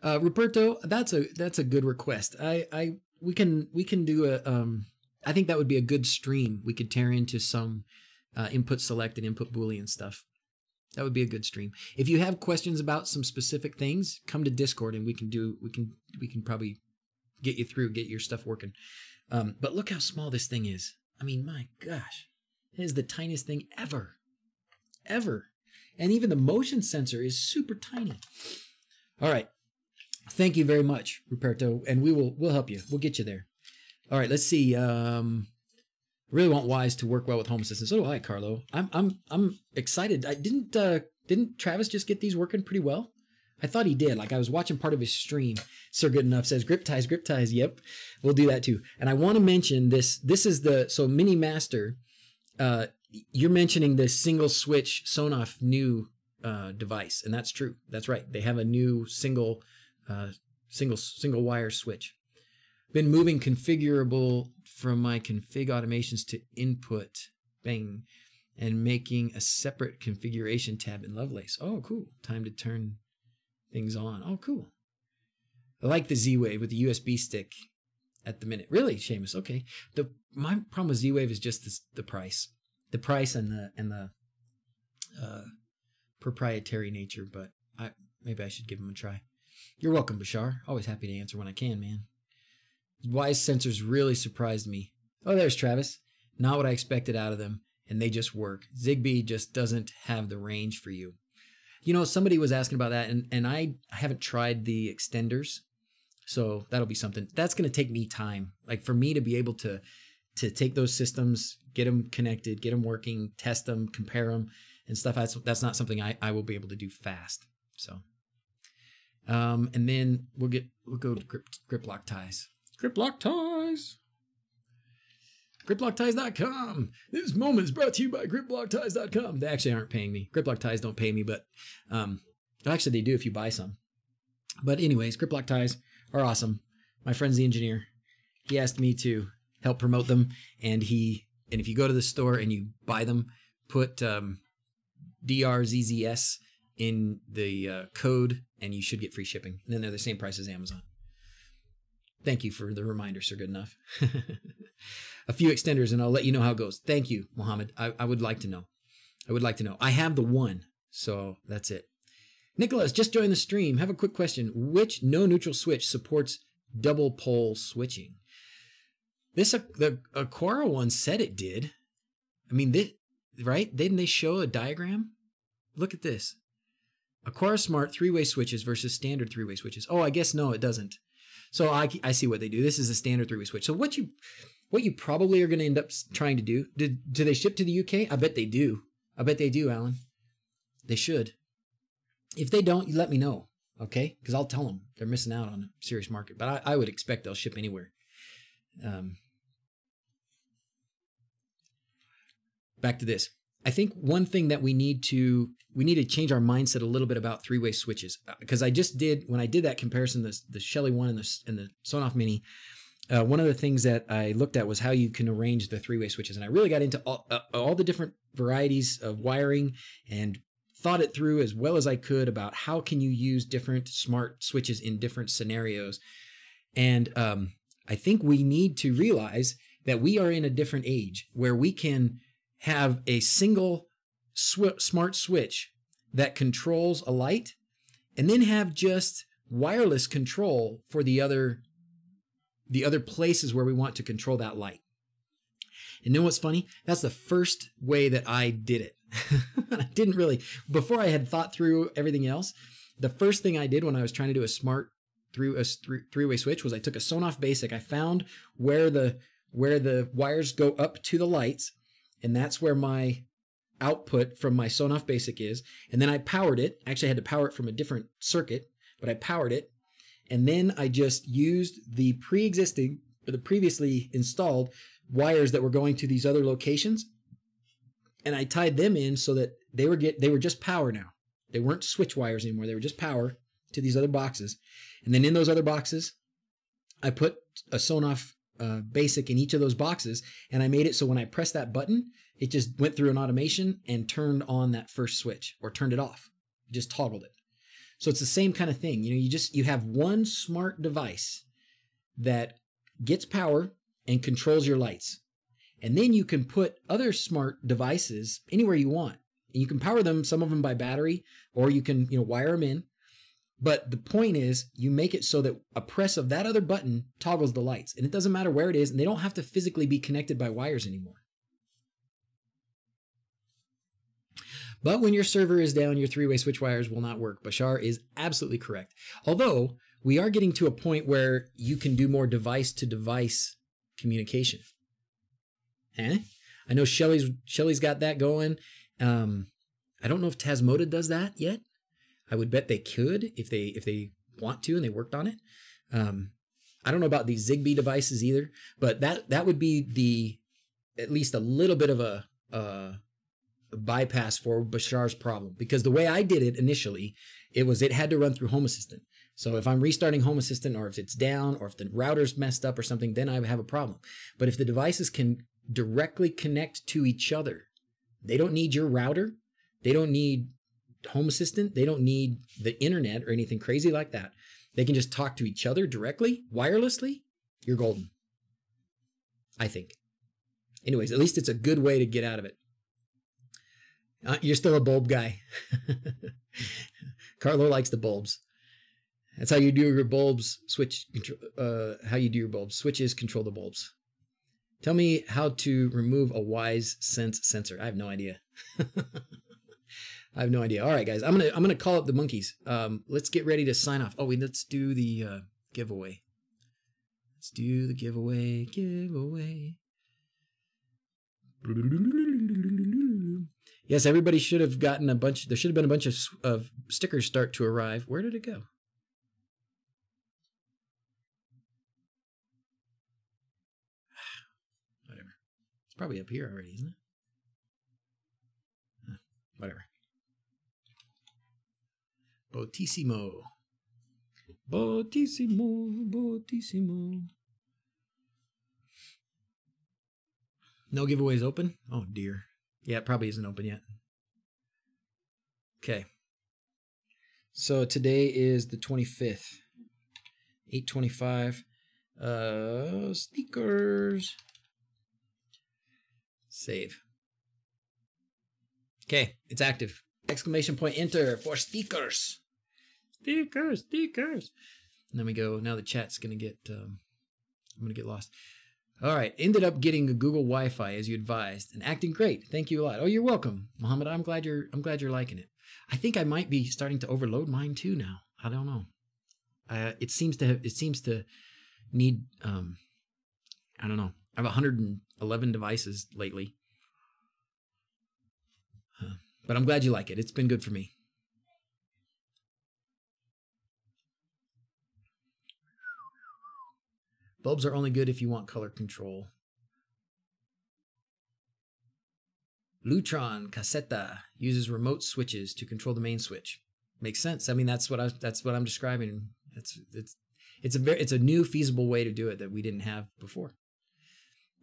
A: Roberto, that's a good request. We can do a I think that would be a good stream. We could tear into some input select and input Boolean stuff. That would be a good stream. If you have questions about some specific things, come to Discord and we can probably get you through, get your stuff working. But look how small this thing is. I mean, my gosh, it is the tiniest thing ever. And even the motion sensor is super tiny. All right. Thank you very much, Ruperto, and we'll help you. We'll get you there. All right, let's see. Really want Wise to work well with Home Assistant. So do I, Carlo. I'm excited. Didn't Travis just get these working pretty well? I thought he did. Like I was watching part of his stream. Sir Good Enough says grip ties. Yep, we'll do that too. And I want to mention this. This is the Mini Master. You're mentioning this single switch Sonoff new device, and that's true. That's right. They have a new single wire switch. Been moving configurable from my config automations to input, bang, and making a separate configuration tab in Lovelace. Oh, cool. Time to turn things on. Oh, cool. I like the Z-Wave with the USB stick at the minute. Really, Seamus? Okay. My problem with Z-Wave is just the price. The price and the proprietary nature, but maybe I should give them a try. You're welcome, Bashar. Always happy to answer when I can, man. Wise sensors really surprised me. Oh, there's Travis. Not what I expected out of them, and they just work. Zigbee just doesn't have the range for you. You know, somebody was asking about that, and I haven't tried the extenders, so that'll be something. That's going to take me time. Like for me to be able to take those systems, get them connected, get them working, test them, compare them, and stuff. That's not something I will be able to do fast. So, and then we'll go to GripLock ties. GripLock ties. GripLockTies.com. This moment is brought to you by GripLockTies.com. They actually aren't paying me. GripLock Ties don't pay me, but actually they do if you buy some. But anyways, GripLock Ties are awesome. My friend's the engineer. He asked me to help promote them, and if you go to the store and you buy them, put DrZzs in the code, and you should get free shipping. And then they're the same price as Amazon. Thank you for the reminder, Sir Good Enough. A few extenders, and I'll let you know how it goes. Thank you, Mohammed. I would like to know. I have the one, so that's it. Nicholas, just joined the stream. Have a quick question. Which no-neutral switch supports double pole switching? The Aquara one said it did. I mean, right? Didn't they show a diagram? Look at this. Aquara Smart three-way switches versus standard three-way switches. Oh, I guess no, it doesn't. So I see what they do. This is a standard three-way switch. So what you probably are going to end up trying to do, do they ship to the UK? I bet they do. I bet they do, Alan. They should. If they don't, you let me know, okay? Because I'll tell them they're missing out on a serious market. But I would expect they'll ship anywhere. Back to this. I think one thing that we need to change our mindset a little bit about three-way switches, because when I did that comparison, the Shelly one and the Sonoff Mini, one of the things that I looked at was how you can arrange the three-way switches, and I really got into all the different varieties of wiring and thought it through as well as I could about how can you use different smart switches in different scenarios. And I think we need to realize that we are in a different age where we can have a single smart switch that controls a light and then have just wireless control for the other places where we want to control that light. And you know what's funny? That's the first way that I did it. I didn't really, before I had thought through everything else, the first thing I did when I was trying to do a smart three-way switch was I took a Sonoff basic. I found where the wires go up to the lights, and that's where my output from my Sonoff basic is. And then I powered it. Actually, I had to power it from a different circuit, but I powered it. And then I just used the previously installed wires that were going to these other locations, and I tied them in so that they were just power now. They weren't switch wires anymore. They were just power to these other boxes. And then in those other boxes, I put a Sonoff basic in each of those boxes, and I made it so when I pressed that button, it just went through an automation and turned on that first switch, or turned it off. It just toggled it. So it's the same kind of thing. You know, you have one smart device that gets power and controls your lights. And then you can put other smart devices anywhere you want. And you can power them, some of them by battery, or you can, wire them in. But the point is, you make it so that a press of that other button toggles the lights. And it doesn't matter where it is, and they don't have to physically be connected by wires anymore. But when your server is down, your three-way switch wires will not work. Bashar is absolutely correct. Although, we are getting to a point where you can do more device-to-device communication. I know Shelly's got that going. I don't know if Tasmota does that yet. I would bet they could if they want to and they worked on it. I don't know about these Zigbee devices either, but that would be at least a little bit of a bypass for Bashar's problem, because the way I did it initially, it had to run through Home Assistant. So if I'm restarting Home Assistant, or if it's down, or if the router's messed up or something, then I have a problem. But if the devices can directly connect to each other, they don't need your router, they don't need Home Assistant, they don't need the internet or anything crazy like that. They can just talk to each other directly, wirelessly. You're golden, I think. Anyways, at least it's a good way to get out of it. You're still a bulb guy. Carlo likes the bulbs. That's how you do your bulbs. How you do your bulbs. Switches control the bulbs. Tell me how to remove a Wise Sense sensor. I have no idea. I have no idea. All right, guys. I'm gonna call up the monkeys. Let's get ready to sign off. Oh, wait. Let's do the giveaway. Let's do the giveaway. Yes, everybody should have gotten a bunch. There should have been a bunch of stickers start to arrive. Where did it go? Whatever. It's probably up here already, isn't it? Whatever. Botissimo. No giveaways open? Oh, dear. Yeah, it probably isn't open yet. Okay. So today is the 25th. 8:25. Stickers. Save. Okay, it's active. Exclamation point enter for stickers. Stickers. And then we go. Now the chat's gonna get. I'm gonna get lost. All right. Ended up getting a Google Wi-Fi as you advised, and acting great. Thank you a lot. Oh, you're welcome, Mohammed. I'm glad you're liking it. I think I might be starting to overload mine too now. I don't know. It seems to need. I don't know. I have 111 devices lately, but I'm glad you like it. It's been good for me. Bulbs are only good if you want color control. Lutron Cassetta uses remote switches to control the main switch. Makes sense. I mean, that's what I'm describing. It's a new feasible way to do it that we didn't have before.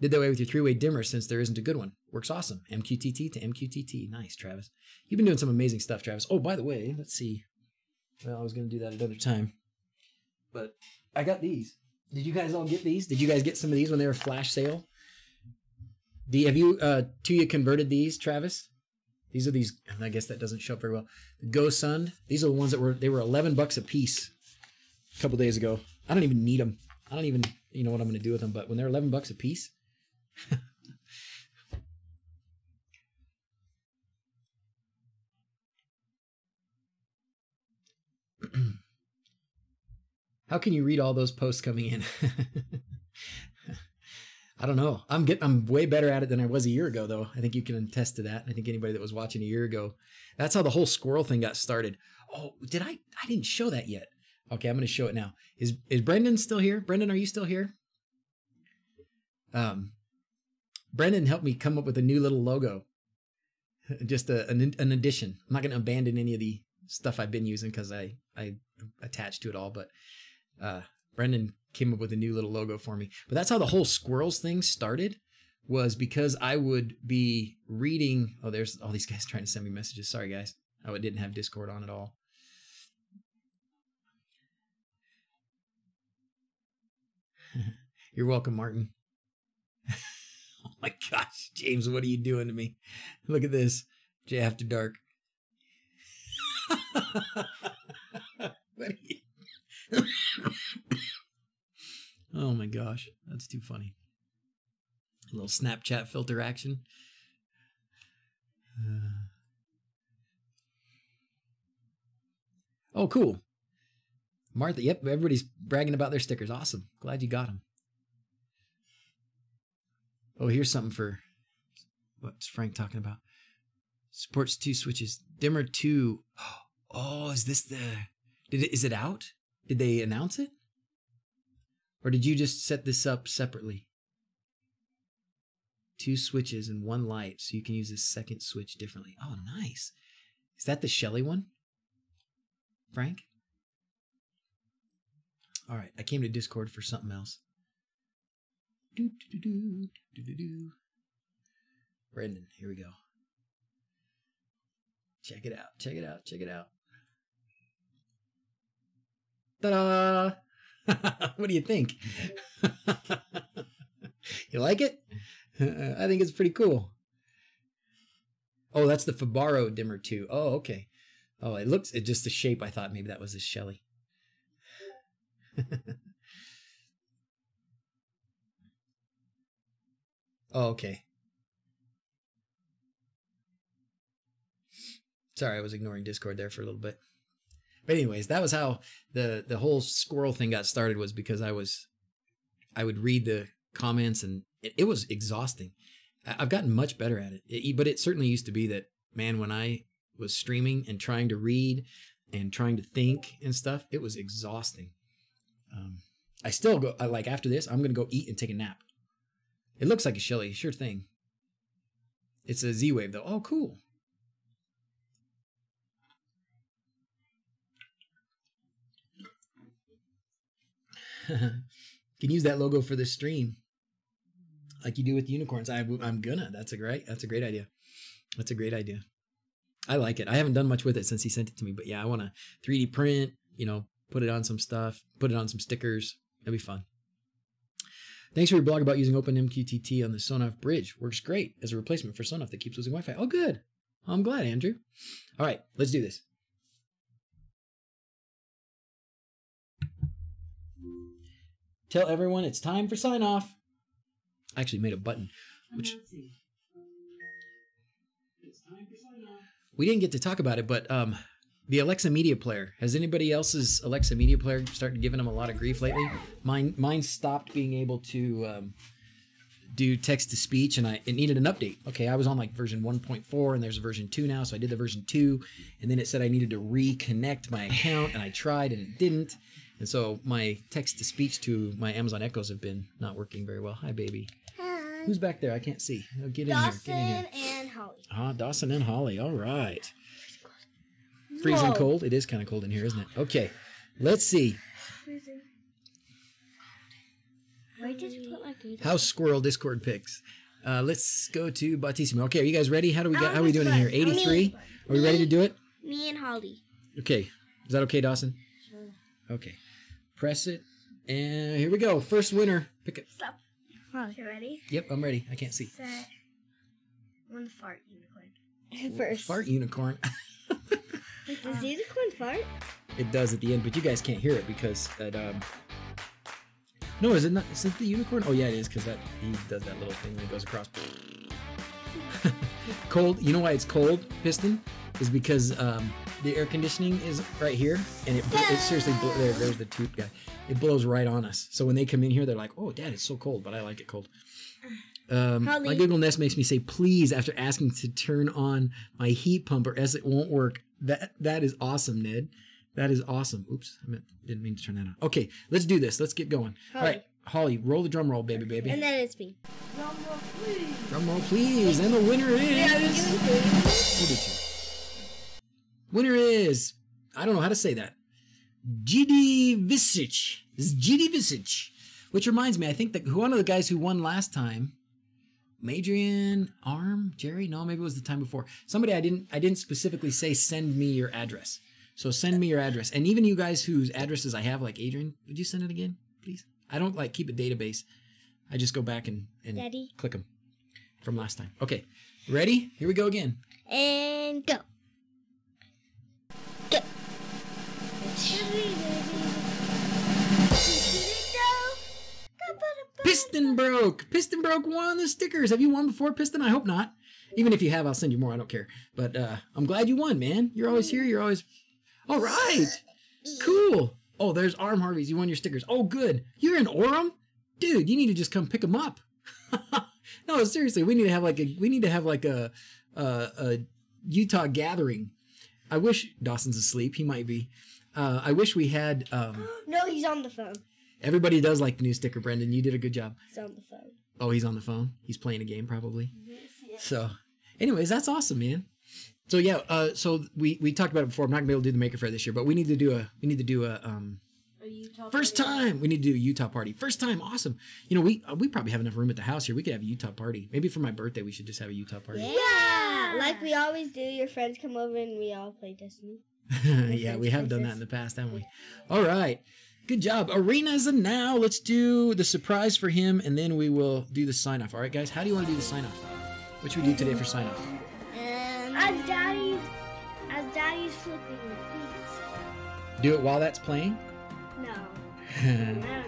A: Did that way with your three-way dimmer since there isn't a good one. Works awesome. MQTT to MQTT. Nice, Travis. You've been doing some amazing stuff, Travis. Oh, by the way, let's see. Well, I was going to do that another time, but I got these. Did you guys all get these? Did you guys get some of these when they were flash sale? Have you Tuya converted these, Travis? These are these. I guess that doesn't show up very well. The Go Sun. These are the ones that were $11 a piece a couple days ago. I don't even need them. I don't even what I'm going to do with them. But when they're $11 a piece, How can you read all those posts coming in? I don't know. I'm way better at it than I was a year ago, though. I think you can attest to that. I think anybody that was watching a year ago, that's how the whole squirrel thing got started. Oh, I didn't show that yet. Okay, I'm going to show it now. Is Brendan still here? Brendan, are you still here? Brendan helped me come up with a new little logo. Just an addition. I'm not going to abandon any of the stuff I've been using because I attached to it all, but Brendan came up with a new little logo for me. But that's how the whole squirrels thing started, was because I would be reading. Oh, there's all these guys trying to send me messages. Sorry, guys. I didn't have Discord on at all. You're welcome, Martin. Oh my gosh, James, what are you doing to me? Look at this. Jay After Dark. What are you... Oh my gosh, that's too funny. A little Snapchat filter action. Oh, cool. Martha, yep, everybody's bragging about their stickers. Awesome. Glad you got them. Oh, here's something for... What's Frank talking about? Supports 2 switches. Dimmer 2. Oh, is this the... Is it out? Did they announce it? Or did you just set this up separately? 2 switches and 1 light, so you can use this second switch differently. Oh, nice. Is that the Shelly one? Frank? All right, I came to Discord for something else. Brendan, here we go. Check it out, check it out, check it out. Ta-da! What do you think? You like it? I think it's pretty cool. Oh, that's the Fabaro dimmer too. Oh, okay. Oh, it just the shape. I thought maybe that was a Shelly. Oh, okay. Sorry, I was ignoring Discord there for a little bit. But anyways, that was how the whole squirrel thing got started, was because I would read the comments, and it was exhausting. I've gotten much better at it. But it certainly used to be that, man, when I was streaming and trying to read and trying to think and stuff, it was exhausting. I still go, like after this, I'm going to go eat and take a nap. It looks like a Shelly, sure thing. It's a Z-Wave though. Oh, cool. Can use that logo for this stream, like you do with unicorns. I'm gonna. That's a great idea. That's a great idea. I like it. I haven't done much with it since he sent it to me, but yeah, I want to 3D print. You know, put it on some stuff. Put it on some stickers. It'll be fun. Thanks for your blog about using OpenMQTT on the Sonoff bridge. Works great as a replacement for Sonoff that keeps losing Wi-Fi. Oh, good. I'm glad, Andrew. All right, let's do this. Tell everyone it's time for sign off. I actually made a button, which it's time for sign off. We didn't get to talk about it, but the Alexa Media Player. Has anybody else's Alexa Media Player started giving them a lot of grief lately? Mine stopped being able to do text to speech, and it needed an update. Okay, I was on like version 1.4, and there's a version 2 now, so I did the version 2, and then it said I needed to reconnect my account, and I tried, and it didn't. And so my text-to-speech to my Amazon Echoes have been not working very well. Hi, baby.
C: Hi.
A: Who's back there? I can't see. Oh, get in
C: Dawson
A: here. Get in here.
C: and Holly.
A: Ah, Dawson and Holly. All right. Freezing cold? It is kind of cold in here, isn't it? Okay. Let's see.
C: Freezing. Why did you put like
A: House Squirrel Discord picks. Let's go to Bautissimo. Okay, are you guys ready? How are we doing in here? 83? Are we ready to do it?
C: Me and Holly.
A: Okay. Is that okay, Dawson?
C: Sure.
A: Okay. Press it. And here we go. First winner. Pick it.
C: Stop. Holly, you ready?
A: Yep, I'm ready. I can't see.
C: Set. One fart unicorn. First.
A: Fart unicorn.
C: Wait, does unicorn fart?
A: It does at the end, but you guys can't hear it because it, no, is it not? Is it the unicorn? Oh yeah, it is, because he does that little thing that goes across. Cold. You know why it's cold, Piston? Is because the air conditioning is right here, and it seriously there's the toot guy. It blows right on us. So when they come in here, they're like, "Oh, Dad, it's so cold," but I like it cold. My Google Nest makes me say please after asking to turn on my heat pump or else it won't work. That is awesome, Ned. That is awesome. Oops, didn't mean to turn that on. Okay, let's do this. Let's get going. All right, Holly, roll the drum roll, baby.
C: And then it's me.
B: Drum roll, please.
A: Drum roll, please. And the winner is... We'll do two. Winner is... I don't know how to say that. GripLock. Which reminds me, I think that one of the guys who won last time... Madrian, Arm, Jerry? No, maybe it was the time before. Somebody I didn't specifically say send me your address. So send me your address. And even you guys whose addresses I have, like Adrian, would you send it again, please? I don't like keep a database. I just go back and click them from last time. Okay, ready? Here we go again.
C: And go. Go.
A: Piston broke. Piston broke one of the stickers. Have you won before, Piston? I hope not. Even if you have, I'll send you more. I don't care. But I'm glad you won, man. You're always here. You're always... All right. Cool. Oh, there's Arm Harveys. You won your stickers. Oh, good. You're in Orem? Dude, you need to just come pick them up. No, seriously. We need to have like a Utah gathering. I wish Dawson's asleep. He might be. I wish we had...
C: No, he's on the phone.
A: Everybody does like the new sticker, Brendan. You did a good job.
C: He's on the phone.
A: Oh, he's on the phone? He's playing a game, probably?
C: Yes.
A: So, anyways, that's awesome, man. So, yeah, so we talked about it before. I'm not going to be able to do the Maker Faire this year, but we need to do a
B: Utah
A: first
B: party.
A: time. We need to do a Utah party. First time, awesome. You know, we probably have enough room at the house here. We could have a Utah party. Maybe for my birthday, we should just have a Utah party.
C: Yeah, like we always do. Your friends come over and we all play Destiny.
A: Yeah, we have done that in the past, haven't we? All right. Good job. Arenas and now let's do the surprise for him and then we will do the sign off. All right, guys, how do you want to do the sign off? What should we do today for sign off?
C: As Daddy's flipping the keys.
A: Do it while that's playing?
C: No. I don't know.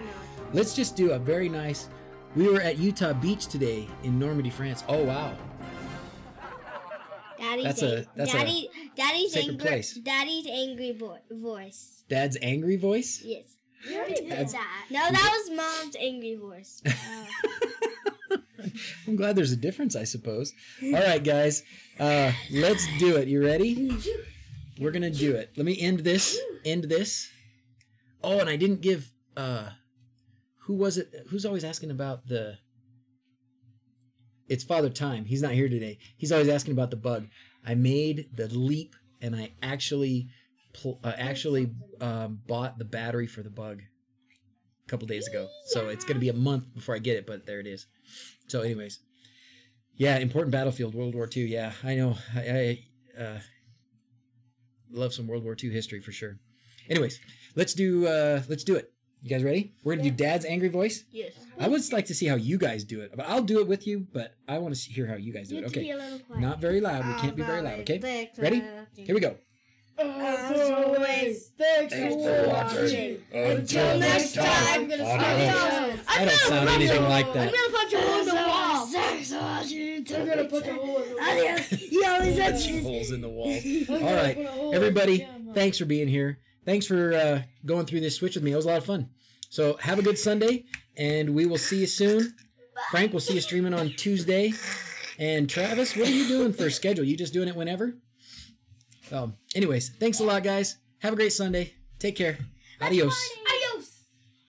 A: Let's just do a very nice... We were at Utah Beach today in Normandy, France. Oh, wow. Daddy's
C: sacred
A: angry place.
C: Daddy's angry voice.
A: Dad's angry voice?
C: Yes.
B: We already did that.
C: No, that was Mom's angry voice.
A: I'm glad there's a difference, I suppose. All right, guys. Let's do it. You ready? We're going to do it. Let me end this. Oh, and I didn't give... who was it? Who's always asking about the... It's Father Time. He's not here today. He's always asking about the bug. I made the leap, and I actually bought the battery for the bug a couple days ago. So it's going to be a month before I get it, but there it is. So anyways, yeah, important battlefield, World War II. Yeah, I know. I love some World War II history for sure. Anyways, let's do it. You guys ready? We're going to do Dad's angry voice?
C: Yes.
A: I would like to see how you guys do it. But I'll do it with you, but I want to hear how you guys do it. Okay. Not very loud. We can't be very loud, okay? Ready? Here we go.
C: As always, thanks for watching. Until next time,
A: I don't sound anything like that.
C: I'm gonna punch a hole in the wall. Thanks for watching. I'm gonna punch a hole in the wall. He always punches
A: holes in the walls. All right, everybody, thanks for being here. Thanks for going through this Switch with me. It was a lot of fun. So have a good Sunday, and we will see you soon. Frank, we'll see you streaming on Tuesday. And Travis, what are you doing for a schedule? You just doing it whenever? Anyways, thanks a lot, guys. Have a great Sunday. Take care. Adios.